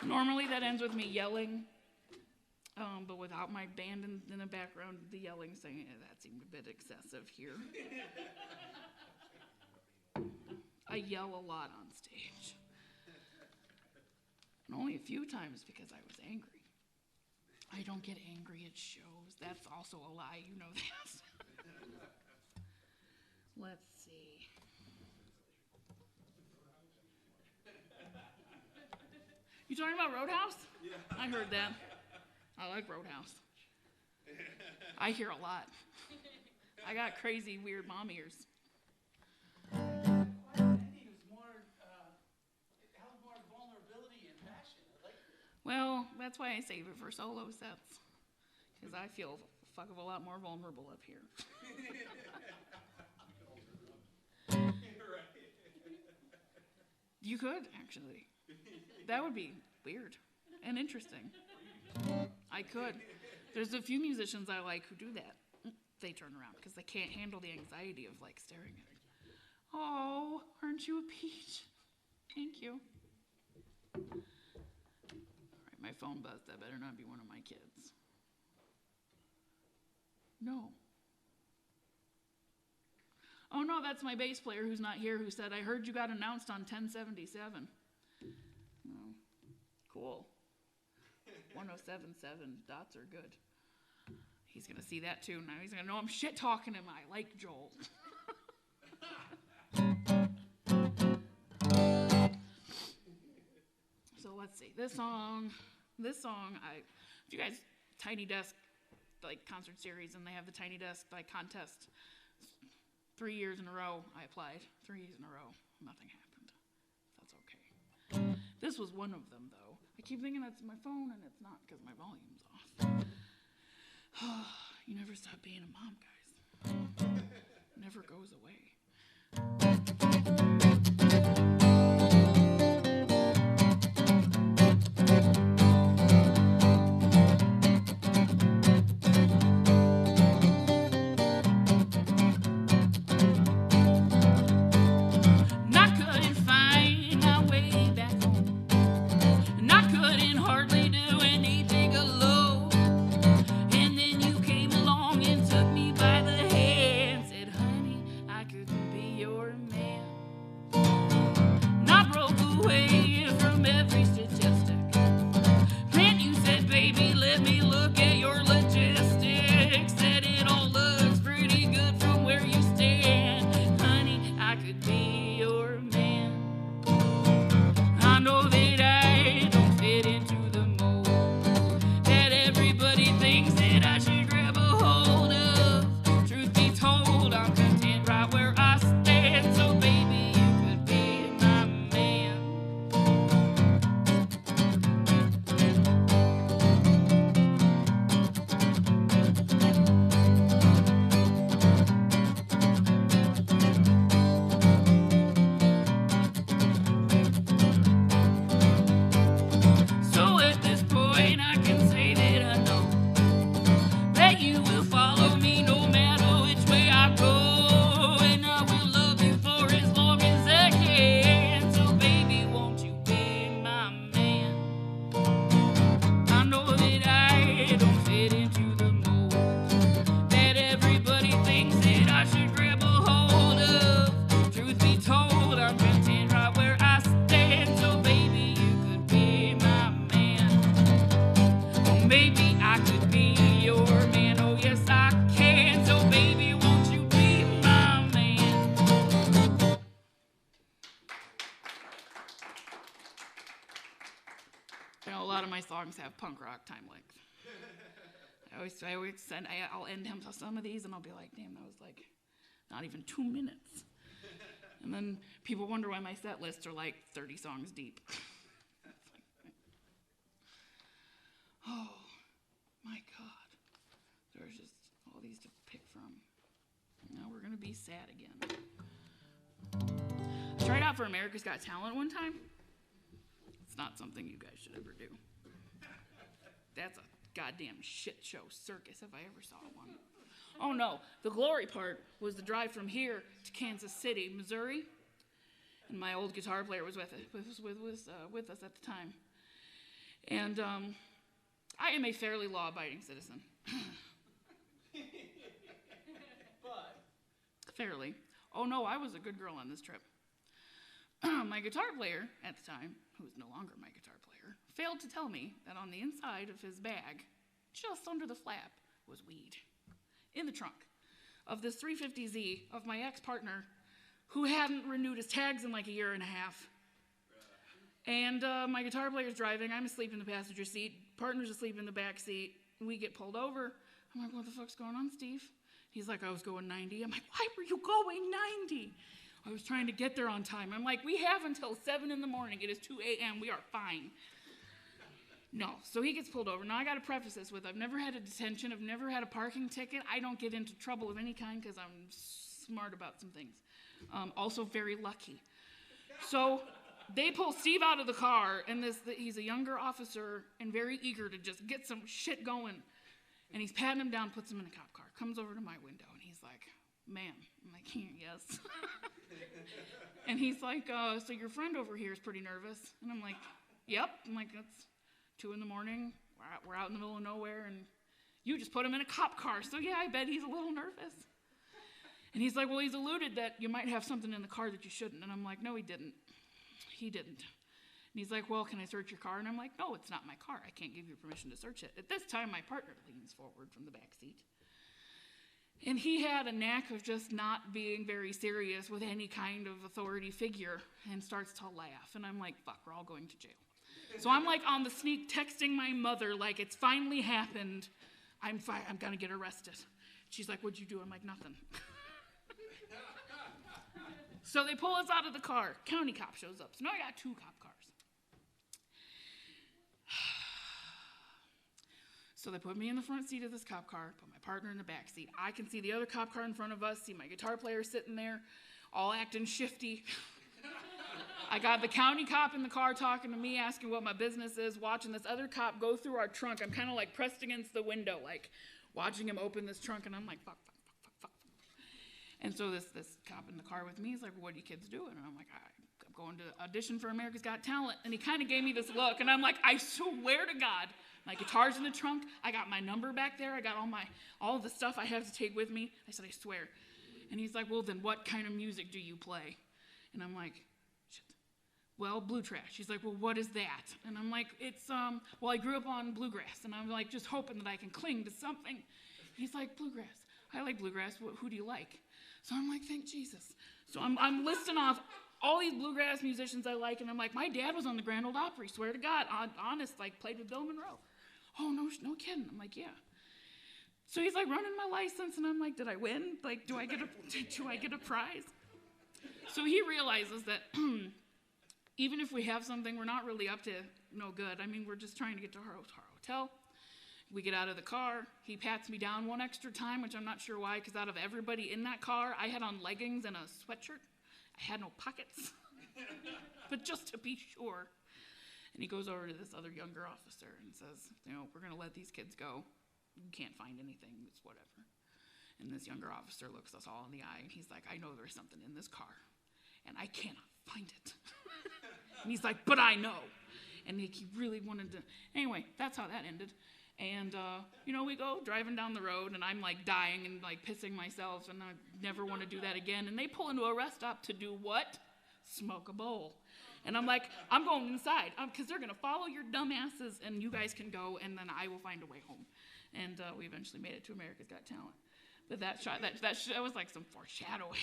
Normally that ends with me yelling, but without my band in the background, the yelling saying, that seemed a bit excessive here. I yell a lot on stage. And only a few times because I was angry. I don't get angry at shows. That's also a lie, you know that. Let's see. You talking about Roadhouse? Yeah. I heard that. I like Roadhouse. I hear a lot. I got crazy, weird mom ears. Ending is more, it held more vulnerability and passion. I like it. Well, that's why I save it for solo sets. Because I feel a fuck of a lot more vulnerable up here. You could, actually. That would be weird and interesting. I could. There's a few musicians I like who do that. They turn around because they can't handle the anxiety of like staring at me. Oh, aren't you a peach? Thank you. All right, my phone buzzed. That better not be one of my kids. No. Oh no, that's my bass player who's not here who said, I heard you got announced on 1077. Oh, cool. 1077 dots are good. He's going to see that too. Now he's going to know I'm shit talking him. I like Joel. So let's see. This song, if you guys, Tiny Desk, like concert series, and they have the Tiny Desk like contest. 3 years in a row, I applied. 3 years in a row, nothing happened. That's okay. This was one of them, though. I keep thinking that's my phone, and it's not because my volume's off. You never stop being a mom, guys. It never goes away. Songs have punk rock time length. I'll end him to some of these and I'll be like, damn, that was like not even 2 minutes. And then people wonder why my set lists are like 30 songs deep. Oh, my God. There's just all these to pick from. Now we're going to be sad again. I tried out for America's Got Talent one time. It's not something you guys should ever do. That's a goddamn shit show circus if I ever saw one. Oh no, the glory part was the drive from here to Kansas City, Missouri. And my old guitar player was with us at the time. And I am a fairly law-abiding citizen. But Fairly. Oh no, I was a good girl on this trip. My guitar player at the time, who is no longer my guitar player, failed to tell me that on the inside of his bag, just under the flap, was weed. In the trunk of this 350Z of my ex-partner, who hadn't renewed his tags in like a year and a half. And my guitar player's driving. I'm asleep in the passenger seat. Partner's asleep in the back seat. We get pulled over. I'm like, what the fuck's going on, Steve? He's like, I was going 90. I'm like, why were you going 90? I was trying to get there on time. I'm like, we have until 7 in the morning. It is 2 a.m. We are fine. No. So he gets pulled over. Now, I got to preface this with, I've never had a detention. I've never had a parking ticket. I don't get into trouble of any kind because I'm smart about some things. Also very lucky. So they pull Steve out of the car, and he's a younger officer and very eager to just get some shit going. And he's patting him down, puts him in a cop car, comes over to my window, and he's like, ma'am. I'm like, yes. And he's like, so your friend over here is pretty nervous. And I'm like, yep. I'm like, it's 2 in the morning. We're out in the middle of nowhere, and you just put him in a cop car. So yeah, I bet he's a little nervous. And he's like, well, he's alluded that you might have something in the car that you shouldn't. And I'm like, no, he didn't. He didn't. And he's like, well, can I search your car? And I'm like, no, it's not my car. I can't give you permission to search it. At this time, my partner leans forward from the back seat. And he had a knack of just not being very serious with any kind of authority figure and starts to laugh. And I'm like, fuck, we're all going to jail. So I'm like on the sneak texting my mother like it's finally happened. I'm going to get arrested. She's like, what'd you do? I'm like, nothing. So they pull us out of the car. County cop shows up. So now I got 2 cop cars. So they put me in the front seat of this cop car, put my partner in the back seat. I can see the other cop car in front of us, see my guitar player sitting there, all acting shifty. I got the county cop in the car talking to me, asking what my business is, watching this other cop go through our trunk. I'm kind of like pressed against the window, like watching him open this trunk, and I'm like, fuck. And so this cop in the car with me is like, what are you kids doing? And I'm like, I'm going to audition for America's Got Talent. And he kind of gave me this look, and I'm like, I swear to God, my guitar's in the trunk. I got my number back there. I got all the stuff I have to take with me. I said, I swear. And he's like, well, then what kind of music do you play? And I'm like, shit. Well, blue trash. He's like, well, what is that? And I'm like, it's, well, I grew up on bluegrass. And I'm like, just hoping that I can cling to something. He's like, bluegrass. I like bluegrass. Who do you like? So I'm like, thank Jesus. So I'm listing off all these bluegrass musicians I like, and I'm like, my dad was on the Grand Ole Opry, swear to God, honest, like played with Bill Monroe. Oh, no kidding. I'm like, yeah. So he's like running my license, and I'm like, did I win? Like, do I get a prize? So he realizes that even if we have something, we're not really up to no good. I mean, we're just trying to get to our hotel. We get out of the car. He pats me down one extra time, which I'm not sure why, because out of everybody in that car, I had on leggings and a sweatshirt. I had no pockets, but just to be sure. And he goes over to this other younger officer and says, we're going to let these kids go. You can't find anything. It's whatever. And this younger officer looks us all in the eye, and he's like, I know there's something in this car, and I cannot find it. And he's like, but I know. And he really wanted to. Anyway, that's how that ended. And, we go driving down the road, and I'm, like, dying and, like, pissing myself, and I never want to do that again. And they pull into a rest stop to do what? Smoke a bowl. And I'm like, I'm going inside, because they're going to follow your dumb asses, and you guys can go, and then I will find a way home. And we eventually made it to America's Got Talent. But that was, like, some foreshadowing.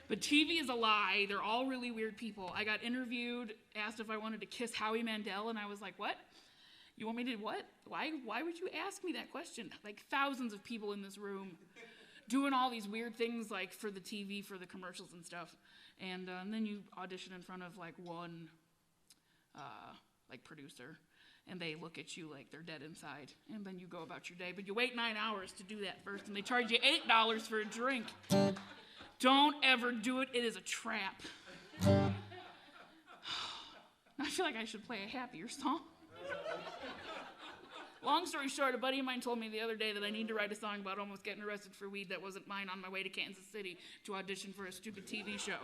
But TV is a lie. They're all really weird people. I got interviewed, asked if I wanted to kiss Howie Mandel, and I was like, what? You want me to what? Why would you ask me that question? Like thousands of people in this room doing all these weird things like for the TV, for the commercials and stuff. And then you audition in front of like one like producer, and they look at you like they're dead inside, and then you go about your day. But you wait 9 hours to do that first, and they charge you $8 for a drink. Don't ever do it. It is a trap. I feel like I should play a happier song. Long story short, a buddy of mine told me the other day that I need to write a song about almost getting arrested for weed that wasn't mine on my way to Kansas City to audition for a stupid TV show.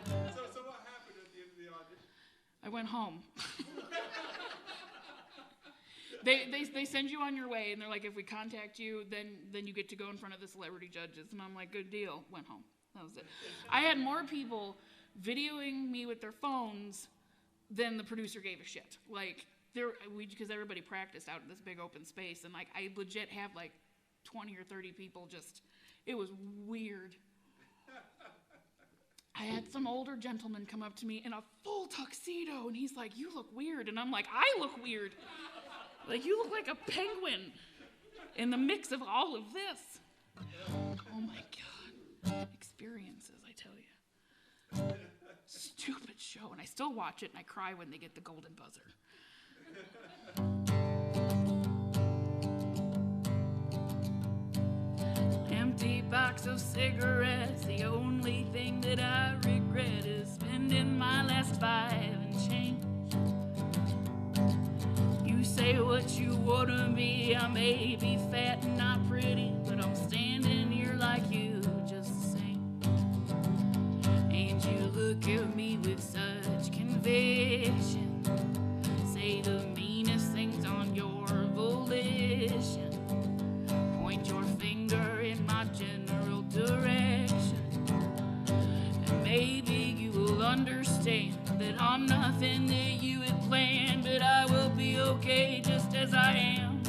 So what happened at the end of the audition? I went home. They send you on your way, and they're like, if we contact you, then you get to go in front of the celebrity judges. And I'm like, good deal. Went home. That was it. I had more people videoing me with their phones than the producer gave a shit. Like, because everybody practiced out in this big open space, and like I legit have like 20 or 30 people just, it was weird. I had some older gentleman come up to me in a full tuxedo, and he's like, you look weird. And I'm like, I look weird. Like, you look like a penguin in the mix of all of this. Oh my God. Experiences, I tell you. Stupid show. And I still watch it, and I cry when they get the golden buzzer. Empty box of cigarettes. The only thing that I regret is spending my last 5 and change. You say what you wanna be. I may be fat and not pretty, but I'm standing here like you, just the same. And you look at me with such conviction. Say the meanest things on your volition. Point your finger in my general direction. And maybe you will understand that I'm nothing that you had planned, but I will be okay just as I am.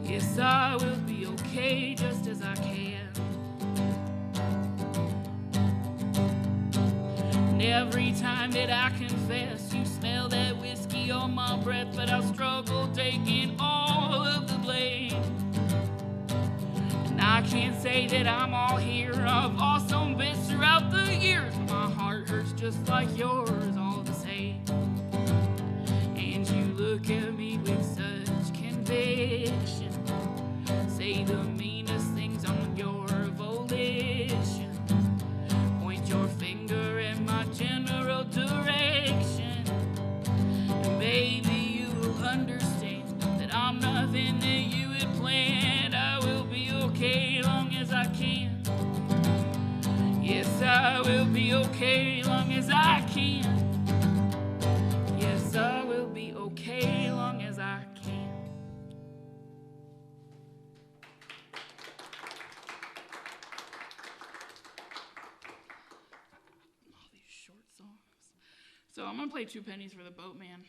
Yes, I will be okay just as I can. And every time that I confess, you smell that whiskey on my breath, but I'll struggle taking all of the blame. And I can't say that I'm all here. I've lost some bits throughout the years. My heart hurts just like yours, all the same. And you look at me with such conviction. Say the meanest things on your volition. Point your finger in my general direction. And maybe you will understand that I'm nothing that you had planned. I will be okay long as I can. Yes, I will be okay long as I can. Yes, I will be okay long as I can. All these short songs. So I'm going to play 2 Pennies for the Boatman.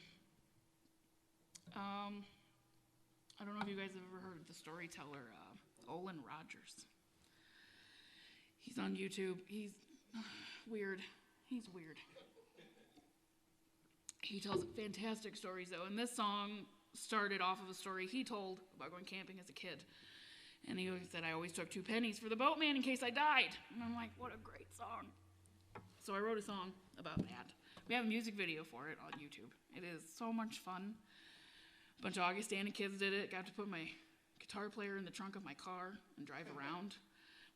I don't know if you guys have ever heard of the storyteller, Olin Rogers. He's on YouTube. He's weird. He's weird. He tells fantastic stories, though. And this song started off of a story he told about going camping as a kid. And he always said, I always took 2 pennies for the boatman in case I died. And I'm like, what a great song. So I wrote a song about that. We have a music video for it on YouTube. It is so much fun. A bunch of Augustana kids did it. Got to put my guitar player in the trunk of my car and drive around.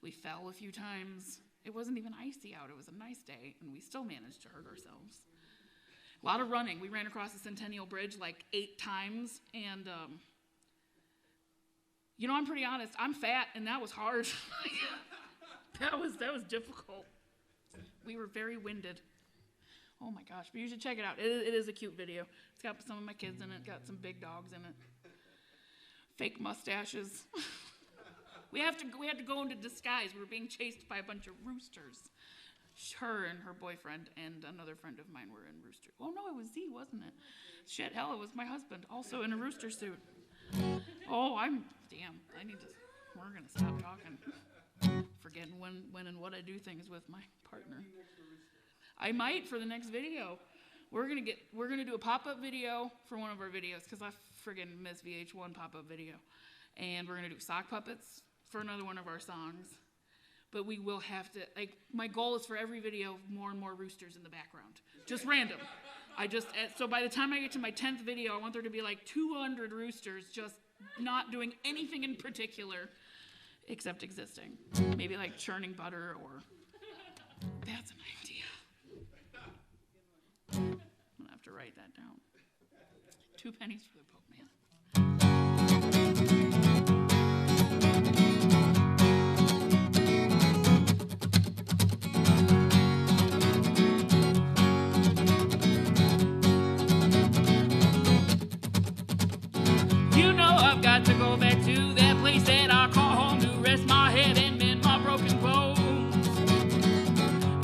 We fell a few times. It wasn't even icy out. It was a nice day, and we still managed to hurt ourselves. A lot of running. We ran across the Centennial Bridge like 8 times, and I'm pretty honest. I'm fat, and that was hard. that was difficult. We were very winded. Oh my gosh! But you should check it out. It is a cute video. It's got some of my kids in it. Got some big dogs in it. Fake mustaches. We had to go into disguise. We were being chased by a bunch of roosters. Her and her boyfriend and another friend of mine were in rooster. Oh no, it was Z, wasn't it? Shit, hell, it was my husband, also in a rooster suit. Oh, we're gonna stop talking. Forgetting when and what I do things with my partner. I might for the next video. We're gonna do a pop-up video for one of our videos because I friggin' miss VH1 pop-up video. And we're gonna do sock puppets. for another one of our songs. But we will have to, like, my goal is for every video, more and more roosters in the background. Just random. So by the time I get to my 10th video, I want there to be like 200 roosters just not doing anything in particular except existing. Maybe like churning butter or, that's an idea. I'm gonna have to write that down. 2 pennies for the boatman. You know I've got to go back to that place that I call home to rest my head and mend my broken bones.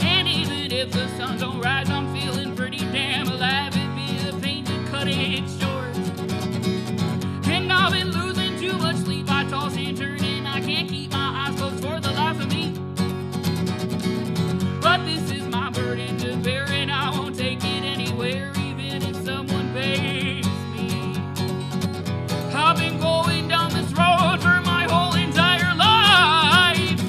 And even if the sun don't rise, I'm feeling pretty damn alive. It'd be a pain to cut it short. And I've been losing too much sleep. I toss and turn and I can't keep my eyes closed for the life of me. But this is my burden to bear and I won't take it anywhere, even if someone pays me. I've been going down this road for my whole entire life.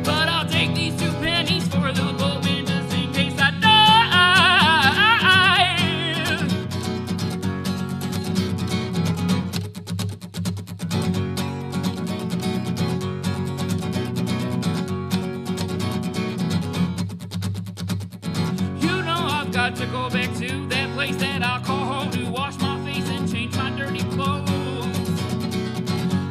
But I'll take these 2 pennies for the boatman just in case I die. You know I've got to go back to that place that I call home to wash my face and change my dirty clothes.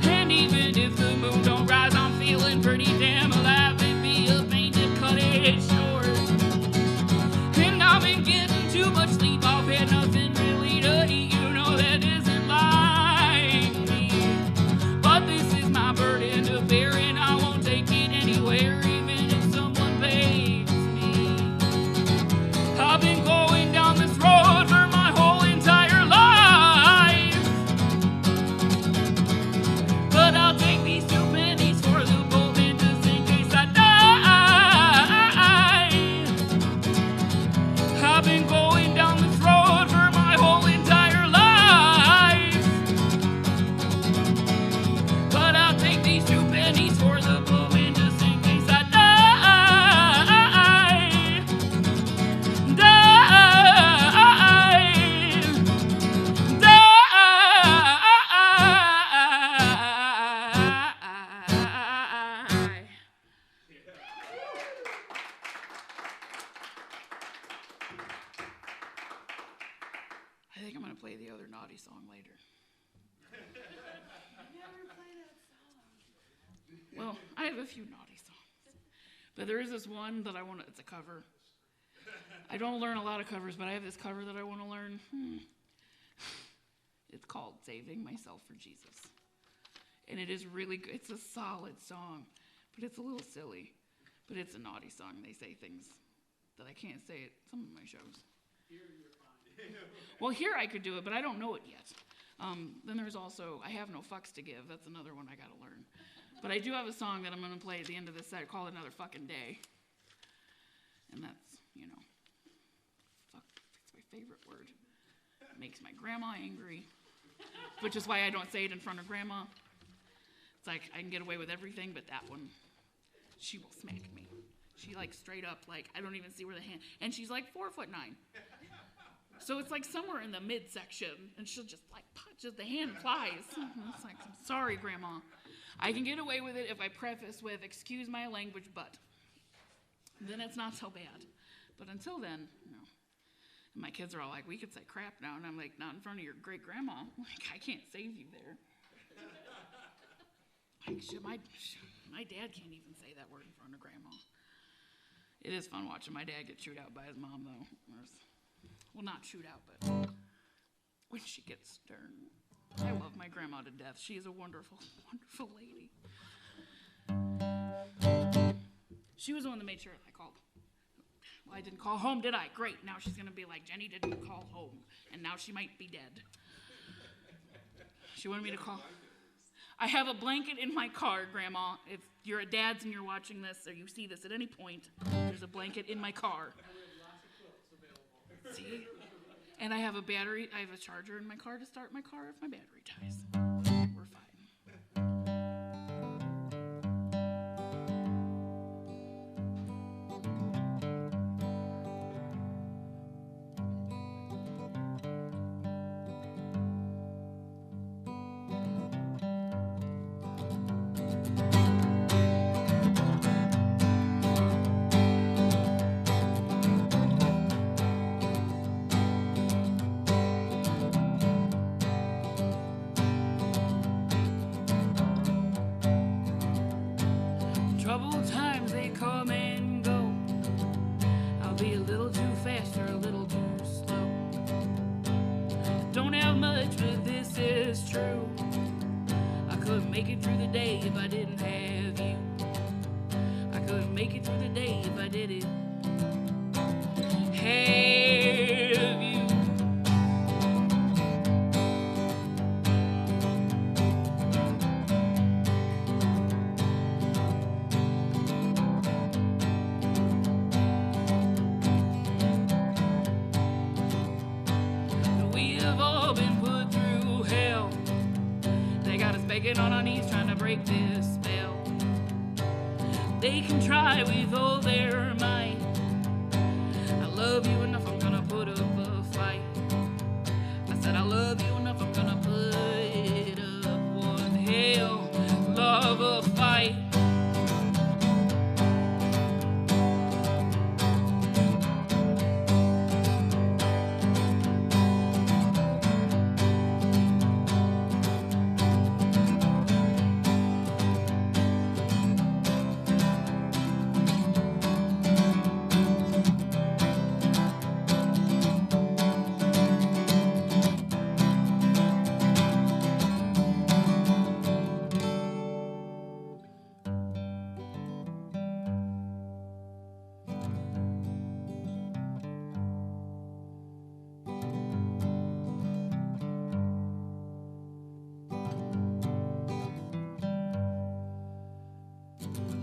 And even if the moon don't rise, I'm feeling pretty damn alive. It'd be a pain to cut it short. And I've been getting too much sleep. I've had nothing really to eat. You know that isn't like me. But this is my burden to bear and I won't take it anywhere, even if someone pays me. I've been going down this road for my whole entire life. But I'll take these 2 pennies for the boatman just in case I die. I've been going down this road for my whole entire life. But I'll take these 2 pennies for the boatman just in case I die. I think I'm going to play the other naughty song later. Never play that song. Well, I have a few naughty songs. But there is this one that I want to, it's a cover. I don't learn a lot of covers, but I have this cover that I want to learn. It's called Saving Myself for Jesus. And it is really good. It's a solid song, but it's a little silly. But it's a naughty song. They say things that I can't say at some of my shows. Well, here I could do it, but I don't know it yet. Then there's also, I Have No Fucks to Give. That's another one I got to learn. But I do have a song that I'm going to play at the end of this set called Another Fucking Day. And that's, you know, fuck, it's my favorite word. It makes my grandma angry, which is why I don't say it in front of grandma. It's like, I can get away with everything, but that one, she will smack me. She like straight up, like, I don't even see where the hand, and she's like 4'9". So it's like somewhere in the midsection, and she'll just like punch as the hand flies. It's like, I'm sorry, Grandma. I can get away with it if I preface with, excuse my language, but. Then it's not so bad. But until then, you know. And my kids are all like, we could say crap now. And I'm like, not in front of your great grandma. Like, I can't save you there. Like, my dad can't even say that word in front of grandma. It is fun watching my dad get chewed out by his mom, though. Well, not chewed out, but when she gets stern. I love my grandma to death. She is a wonderful, wonderful lady. She was the one that made sure I called. Well, I didn't call home, did I? Great. Now she's going to be like, Jenny didn't call home, and now she might be dead. She wanted me to call. I have a blanket in my car, Grandma. If you're at Dad's and you're watching this, or you see this at any point, there's a blanket in my car. See? And I have a battery, I have a charger in my car to start my car if my battery dies. We're fine. little too fast or a little too slow. Don't have much, but this is true. I couldn't make it through the day if I didn't have you. I couldn't make it through the day if I didn't have you. We have all been put through hell. They got us begging on our knees trying to break this spell. They can try with all their might. I love you enough, I'm gonna put up a fight. I said I love you enough, I'm gonna put up one hell of a fight.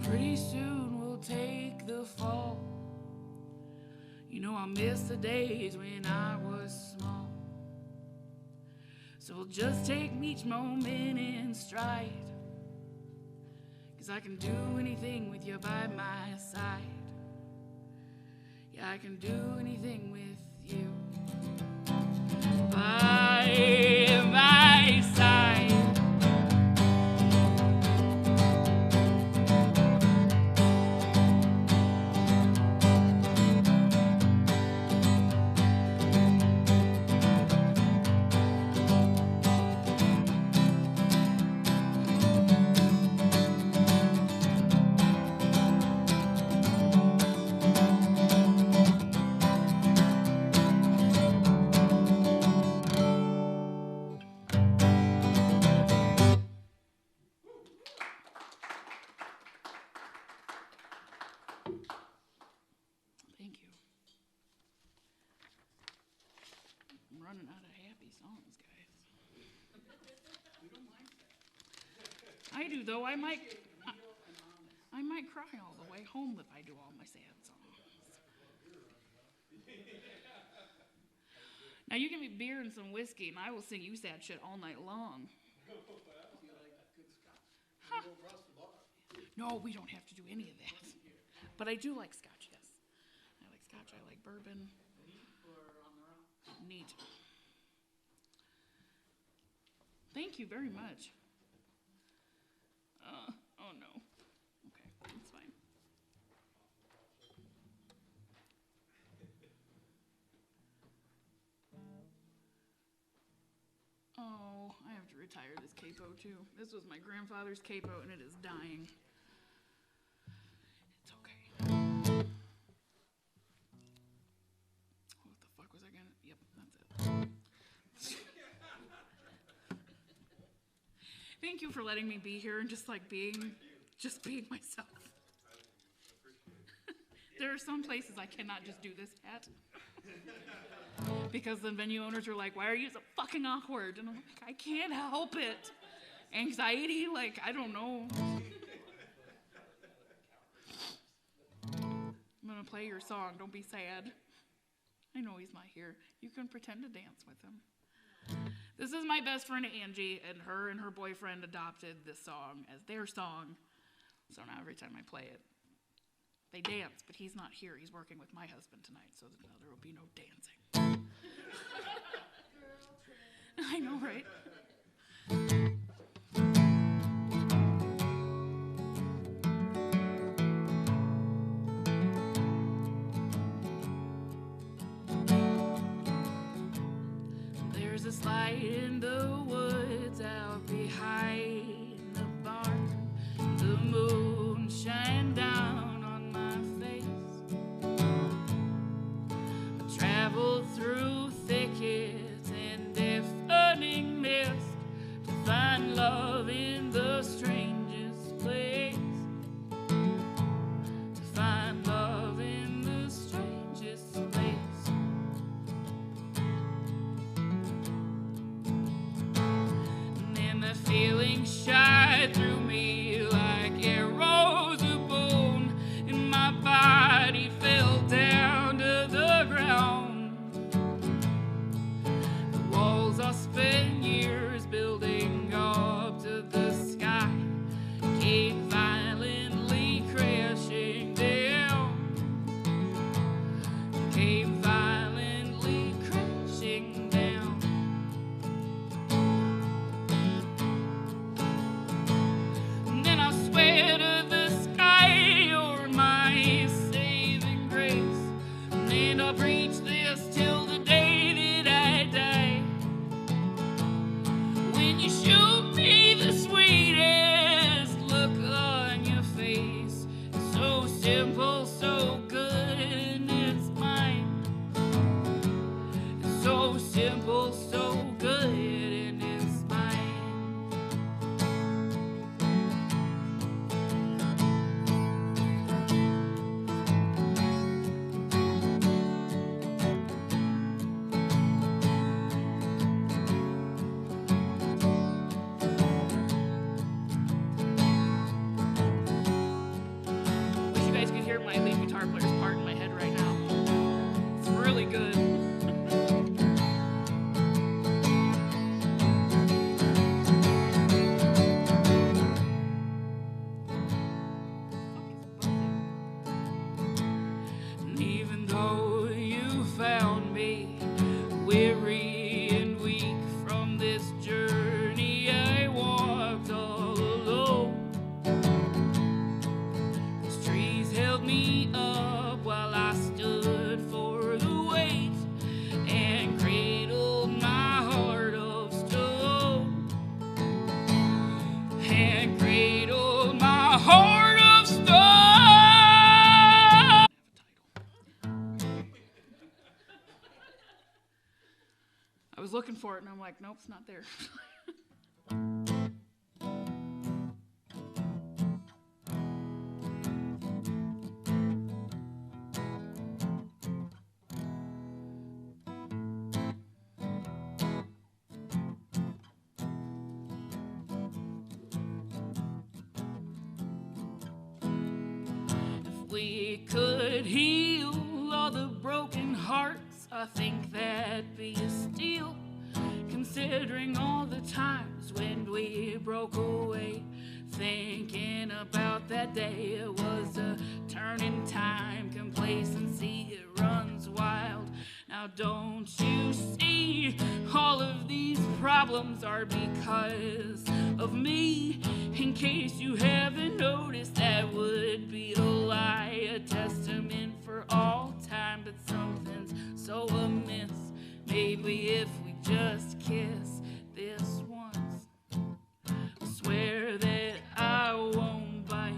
Pretty soon we'll take the fall. You know I miss the days when I was small. So we'll just take each moment in stride. 'Cause I can do anything with you by my side. Yeah, I can do anything with you by my side. Thank you. I'm running out of happy songs, guys. I do, though. I might cry all the way home if I do all my sad songs. Now you give me beer and some whiskey, and I will sing you sad shit all night long. Huh. No, we don't have to do any of that. But I do like scotch, yes. I like scotch, I like bourbon. Neat. Thank you very much. Oh no. Okay, that's fine. Oh, I have to retire this capo too. This was my grandfather's capo and it is dying. It's okay. What the fuck was I gonna? Yep, that's it. Thank you for letting me be here and just being myself. There are some places I cannot just do this at. Because the venue owners are like, why are you so fucking awkward? And I'm like, I can't help it. Anxiety, I don't know. I'm gonna play your song, don't be sad. I know he's not here. You can pretend to dance with him. This is my best friend Angie, and her boyfriend adopted this song as their song. So now every time I play it, they dance, but he's not here. He's working with my husband tonight, so there will be no dancing. I know, right? There's a slide in the woods out behind the barn. The moon shines down on my face. traveled through thickets and deafening mist to find love in the strangest place. To find love in the strangest place. And then the feeling shied through me like arrows of bone, and my body fell down to the ground. The walls I spent years building up to the sky came violently crashing down. Came violently crashing down. And then I swear to the sky, you're my saving grace. And then I'll preach this till the day that I die. When you show me the sweetest look on your face, it's so simple, so good, and it's mine. It's so simple, so good, and it's mine. Wish you guys could hear my lead guitar player's part in my head right now. It's really good. And even though you found me weary and weak from this journey I walked all alone, these trees held me up while I stood for the weight and cradled my heart of stone. And cradled my heart of stone. I was looking for it and I'm like, nope, it's not there. If we could heal all the broken hearts, I think that'd be a steal. Considering all the times when we broke away, thinking about that day, it was a turning time. Complacency, it runs wild. Now don't you see, all of these problems are because of me. In case you haven't noticed, that would be a lie, a testament for all time. But something's so amiss. Maybe if we just kiss this once, I swear that I won't bite.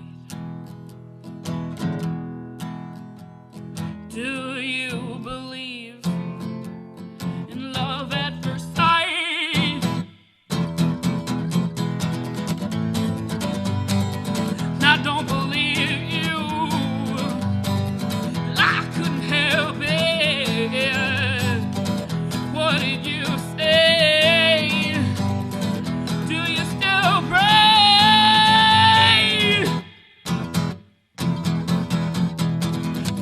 Do you believe in love at first sight? I don't believe you. I couldn't help it. What did you say? Do you still pray?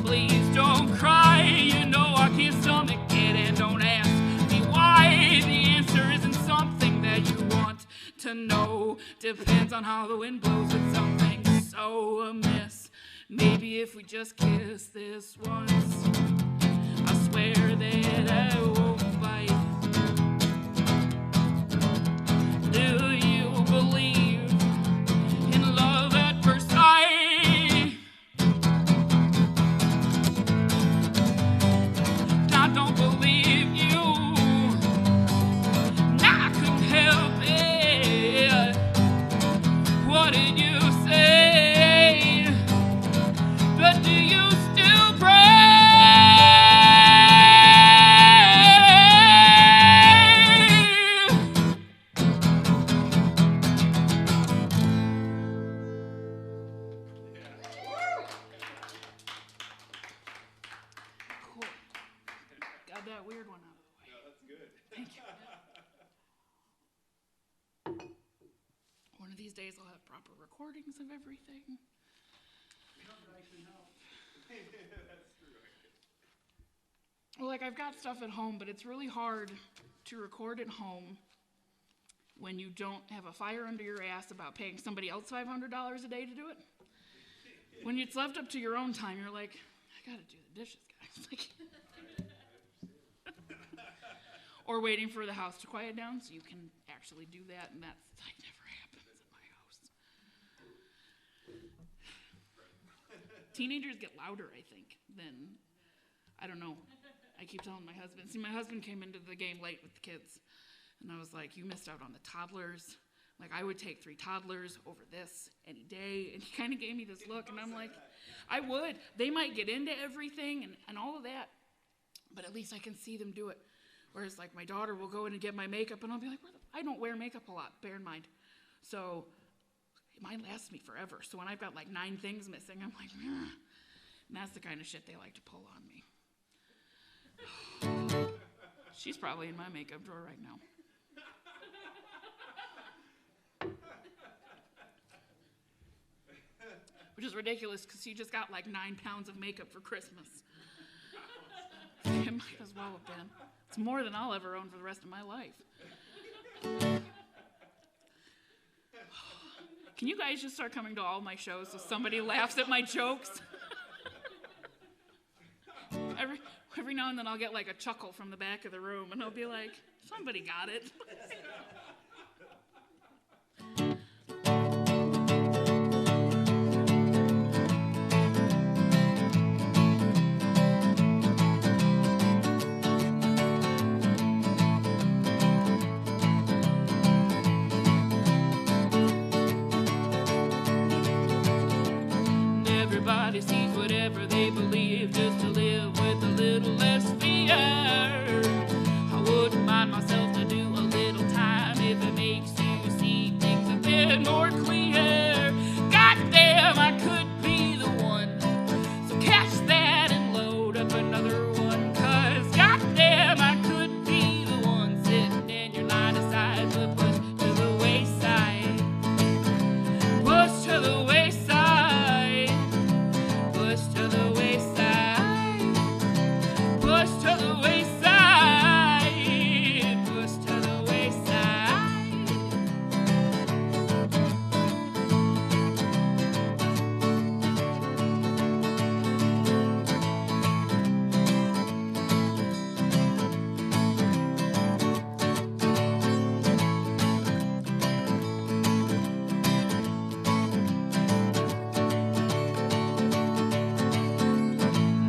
Please don't cry. You know I can't stomach it, and don't ask me why. The answer isn't something that you want to know. Depends on how the wind blows. It's something so amiss. Maybe if we just kiss this once, I swear that I won't bite. Do you believe in love at first sight? I don't believe you. I couldn't help it. What did you say? But do you still pray? got that weird one out of the way. No, that's good. Thank you. One of these days I'll have proper recordings of everything. That's true. Well, like I've got stuff at home, but it's really hard to record at home when you don't have a fire under your ass about paying somebody else $500 a day to do it. When it's left up to your own time, you're like, I gotta do the dishes, guys. Like, or waiting for the house to quiet down so you can actually do that, and that's like never happens at my house. Teenagers get louder, I think, than, I don't know. I keep telling my husband. See, my husband came into the game late with the kids, and I was like, you missed out on the toddlers. Like, I would take 3 toddlers over this any day, and he kind of gave me this look, and I'm like, I would. They might get into everything and all of that, but at least I can see them do it. Whereas, like, my daughter will go in and get my makeup, and I'll be like, I don't wear makeup a lot, bear in mind. So mine lasts me forever. So when I've got, like, 9 things missing, I'm like, ugh. And that's the kind of shit they like to pull on me. She's probably in my makeup drawer right now. Which is ridiculous because she just got like 9 pounds of makeup for Christmas. It might as well have been. It's more than I'll ever own for the rest of my life. Can you guys just start coming to all my shows so somebody laughs at my jokes? Every now and then I'll get like a chuckle from the back of the room and I'll be like, somebody got it. Everybody sees whatever they believe just to live with a little less fear. I wouldn't mind myself to do a little time if it makes you see things a bit more clear. Goddamn, I could be the one. So catch that and load up another one. 'Cause goddamn, I could be the one sitting in your line of sight, but push to the wayside. Push to the wayside. Push to the wayside. Push to the wayside. Push to the wayside.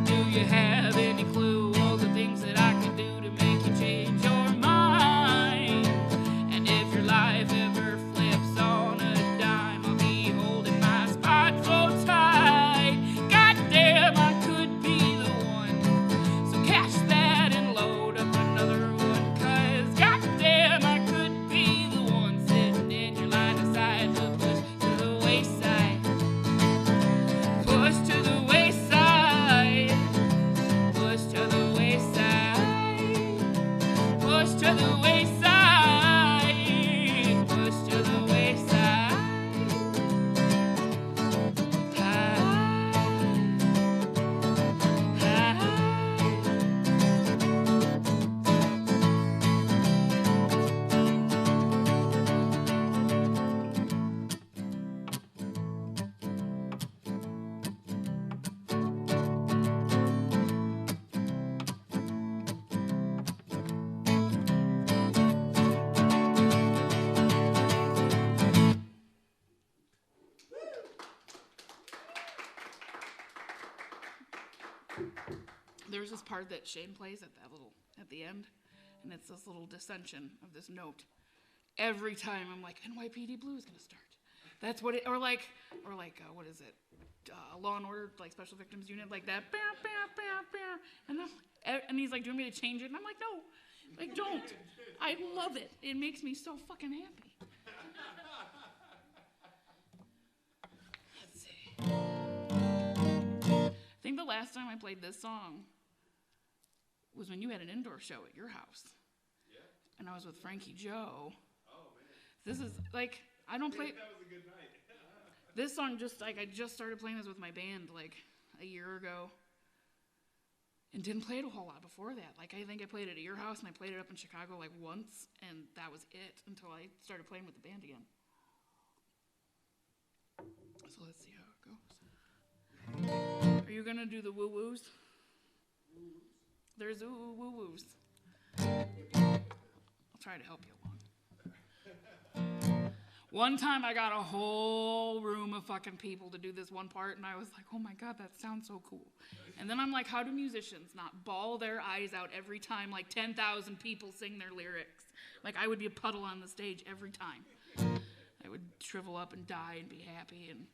Do you have any clue all the things that I can do to make you change your mind? And if your life ever flips on a dime, I'll be holding my spot so tight. Goddamn, I could be the one. So catch that and load up another one. 'Cause goddamn, I could be the one sitting in your line of sight. But push to the wayside. Push to the wayside. Push to the wayside. Push to the wayside. Push to the wayside. There's this part that Shane plays at the end, and it's this little dissension of this note. Every time I'm like, NYPD Blue is gonna start. That's what it, or like, what is it? Law and Order, like Special Victims Unit, like that. And he's like, do you want me to change it? And I'm like, no, like don't. I love it. It makes me so fucking happy. Let's see. I think the last time I played this song was when you had an indoor show at your house. Yeah. And I was with Frankie Joe. Oh man. This is like, I don't play, That was a good night. this song just like, I just started playing this with my band like a year ago. And didn't play it a whole lot before that. Like, I think I played it at your house and I played it up in Chicago like once, and that was it until I started playing with the band again. So let's see how it goes. Are you gonna do the woo-woos? There's woo-woos. I'll try to help you along. One time I got a whole room of fucking people to do this one part, and I was like, oh my God, that sounds so cool. And then I'm like, how do musicians not bawl their eyes out every time like 10,000 people sing their lyrics? Like, I would be a puddle on the stage every time. I would shrivel up and die and be happy, and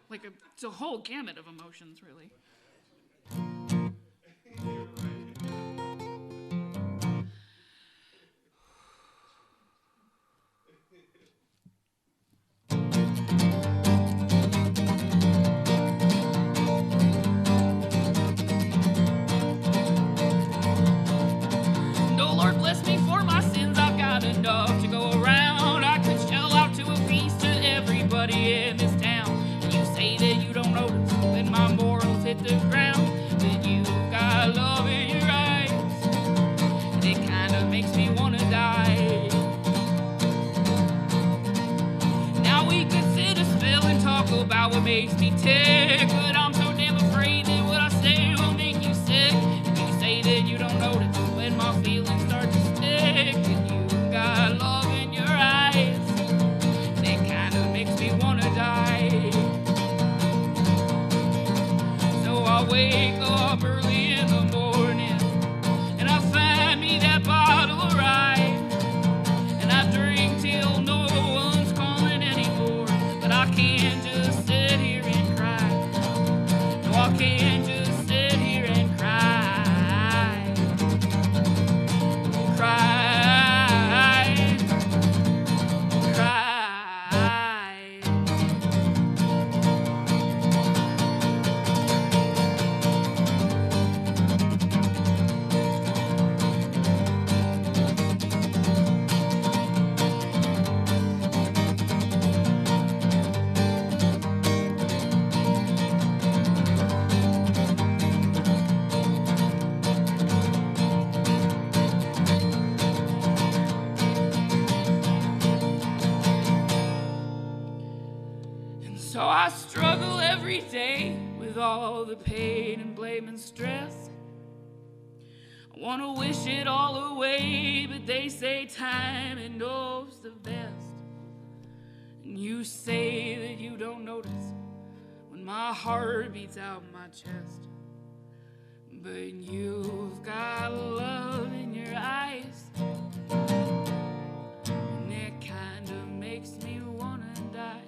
like it's a whole gamut of emotions, really. The ground, that you got love in your eyes. It kind of makes me want to die. Now we could sit a spell and talk about what makes me tick, but I'm so damn afraid that what I say will make you sick. And you say that you don't notice when my feelings start to stick, and you got love in your eyes. It kind of makes me want to die. I wake up early in the morning and I find me that bottle of rye, and I drink till no one's calling anymore. But I can't just sit here and cry. No, I can't just sit here and cry. Cry. Cry. So I struggle every day with all the pain and blame and stress. I want to wish it all away, but they say time and knows the best. And you say that you don't notice when my heart beats out my chest. But you've got love in your eyes, and it kind of makes me want to die.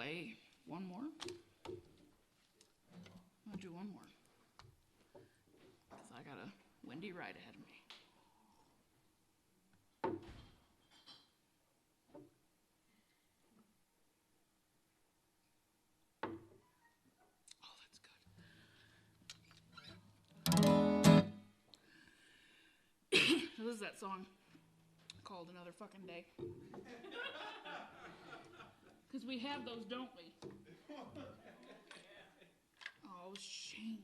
play one more. I'll do one more. Because I got a windy ride ahead of me. Oh, that's good. So this is that song called Another Fucking Day. Because we have those, don't we? Oh, Shane.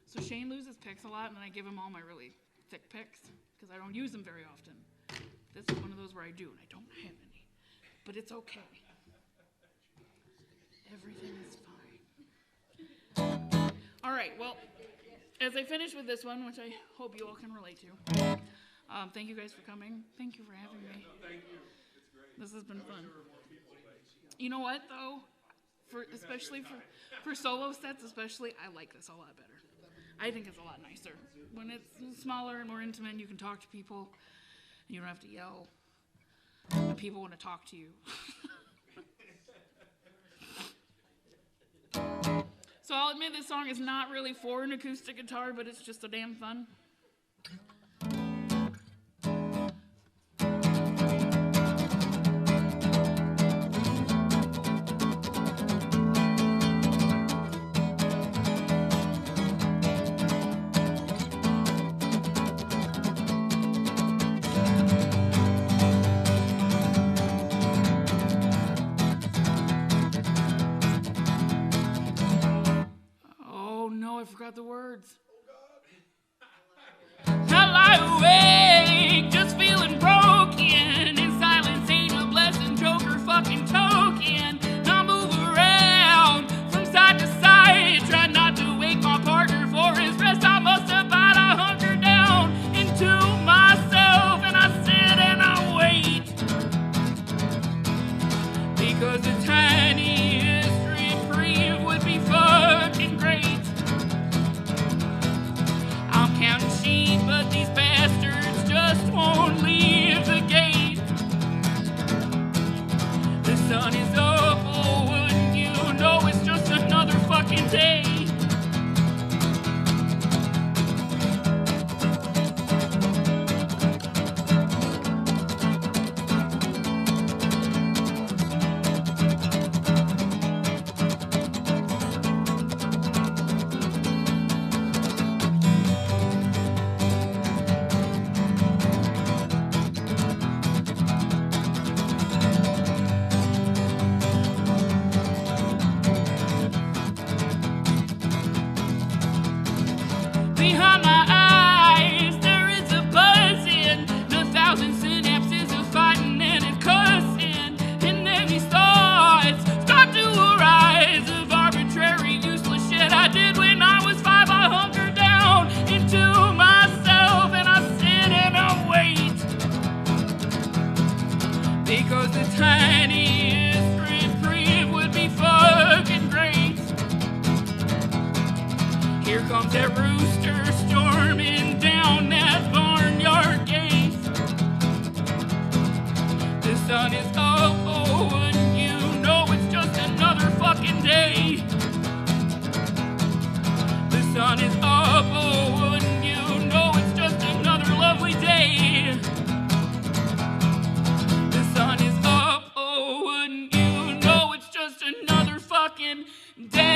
So Shane loses picks a lot, and then I give him all my really thick picks because I don't use them very often. This is one of those where I do, and I don't have any. But it's okay. Everything is fine. All right, well, as I finish with this one, which I hope you all can relate to, thank you guys for coming. Thank you for having me. Thank you. It's great. This has been fun. You know what, though? Especially for solo sets, especially, I like this a lot better. I think it's a lot nicer. When it's smaller and more intimate, you can talk to people. And you don't have to yell. And people want to talk to you. So I'll admit this song is not really for an acoustic guitar, but it's just a damn fun. The words. I lie awake, just feeling broken. In silence ain't a blessing, joker fucking token. I move around from side to side, try not to wake my partner for his rest. I must about I hunker down into myself, and I sit and I wait. Because the tiniest reprieve would be fucking great. Counting sheep, but these bastards just won't leave the gate. The sun is up, oh, wouldn't you know it's just another fucking day. Behind my eyes, there is a buzzing, 1,000 synapses are fighting and a cussing, and then these thoughts start to arise of arbitrary, useless shit I did when I was 5. I hunker down into myself, and I sit and I wait, because the tiniest reprieve would be fucking great. Here comes that rooster storming down that barnyard gate. The sun is up, oh, wouldn't you know it's just another fucking day. The sun is up, oh, wouldn't you know it's just another lovely day. The sun is up, oh, wouldn't you know it's just another fucking day.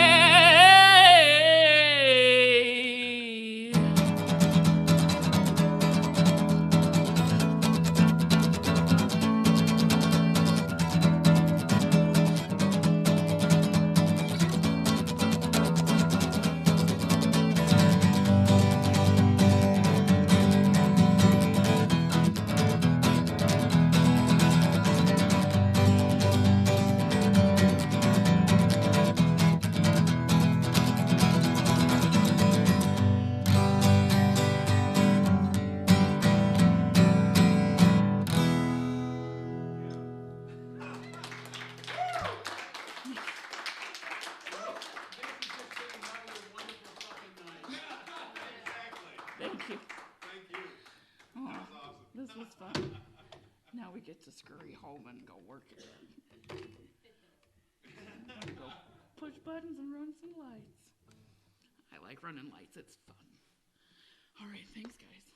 Thank you. Thank you. Oh, That was awesome. this was fun. Now we get to scurry home and go work again. buttons and run some lights. I like running lights. It's fun. All right, thanks, guys.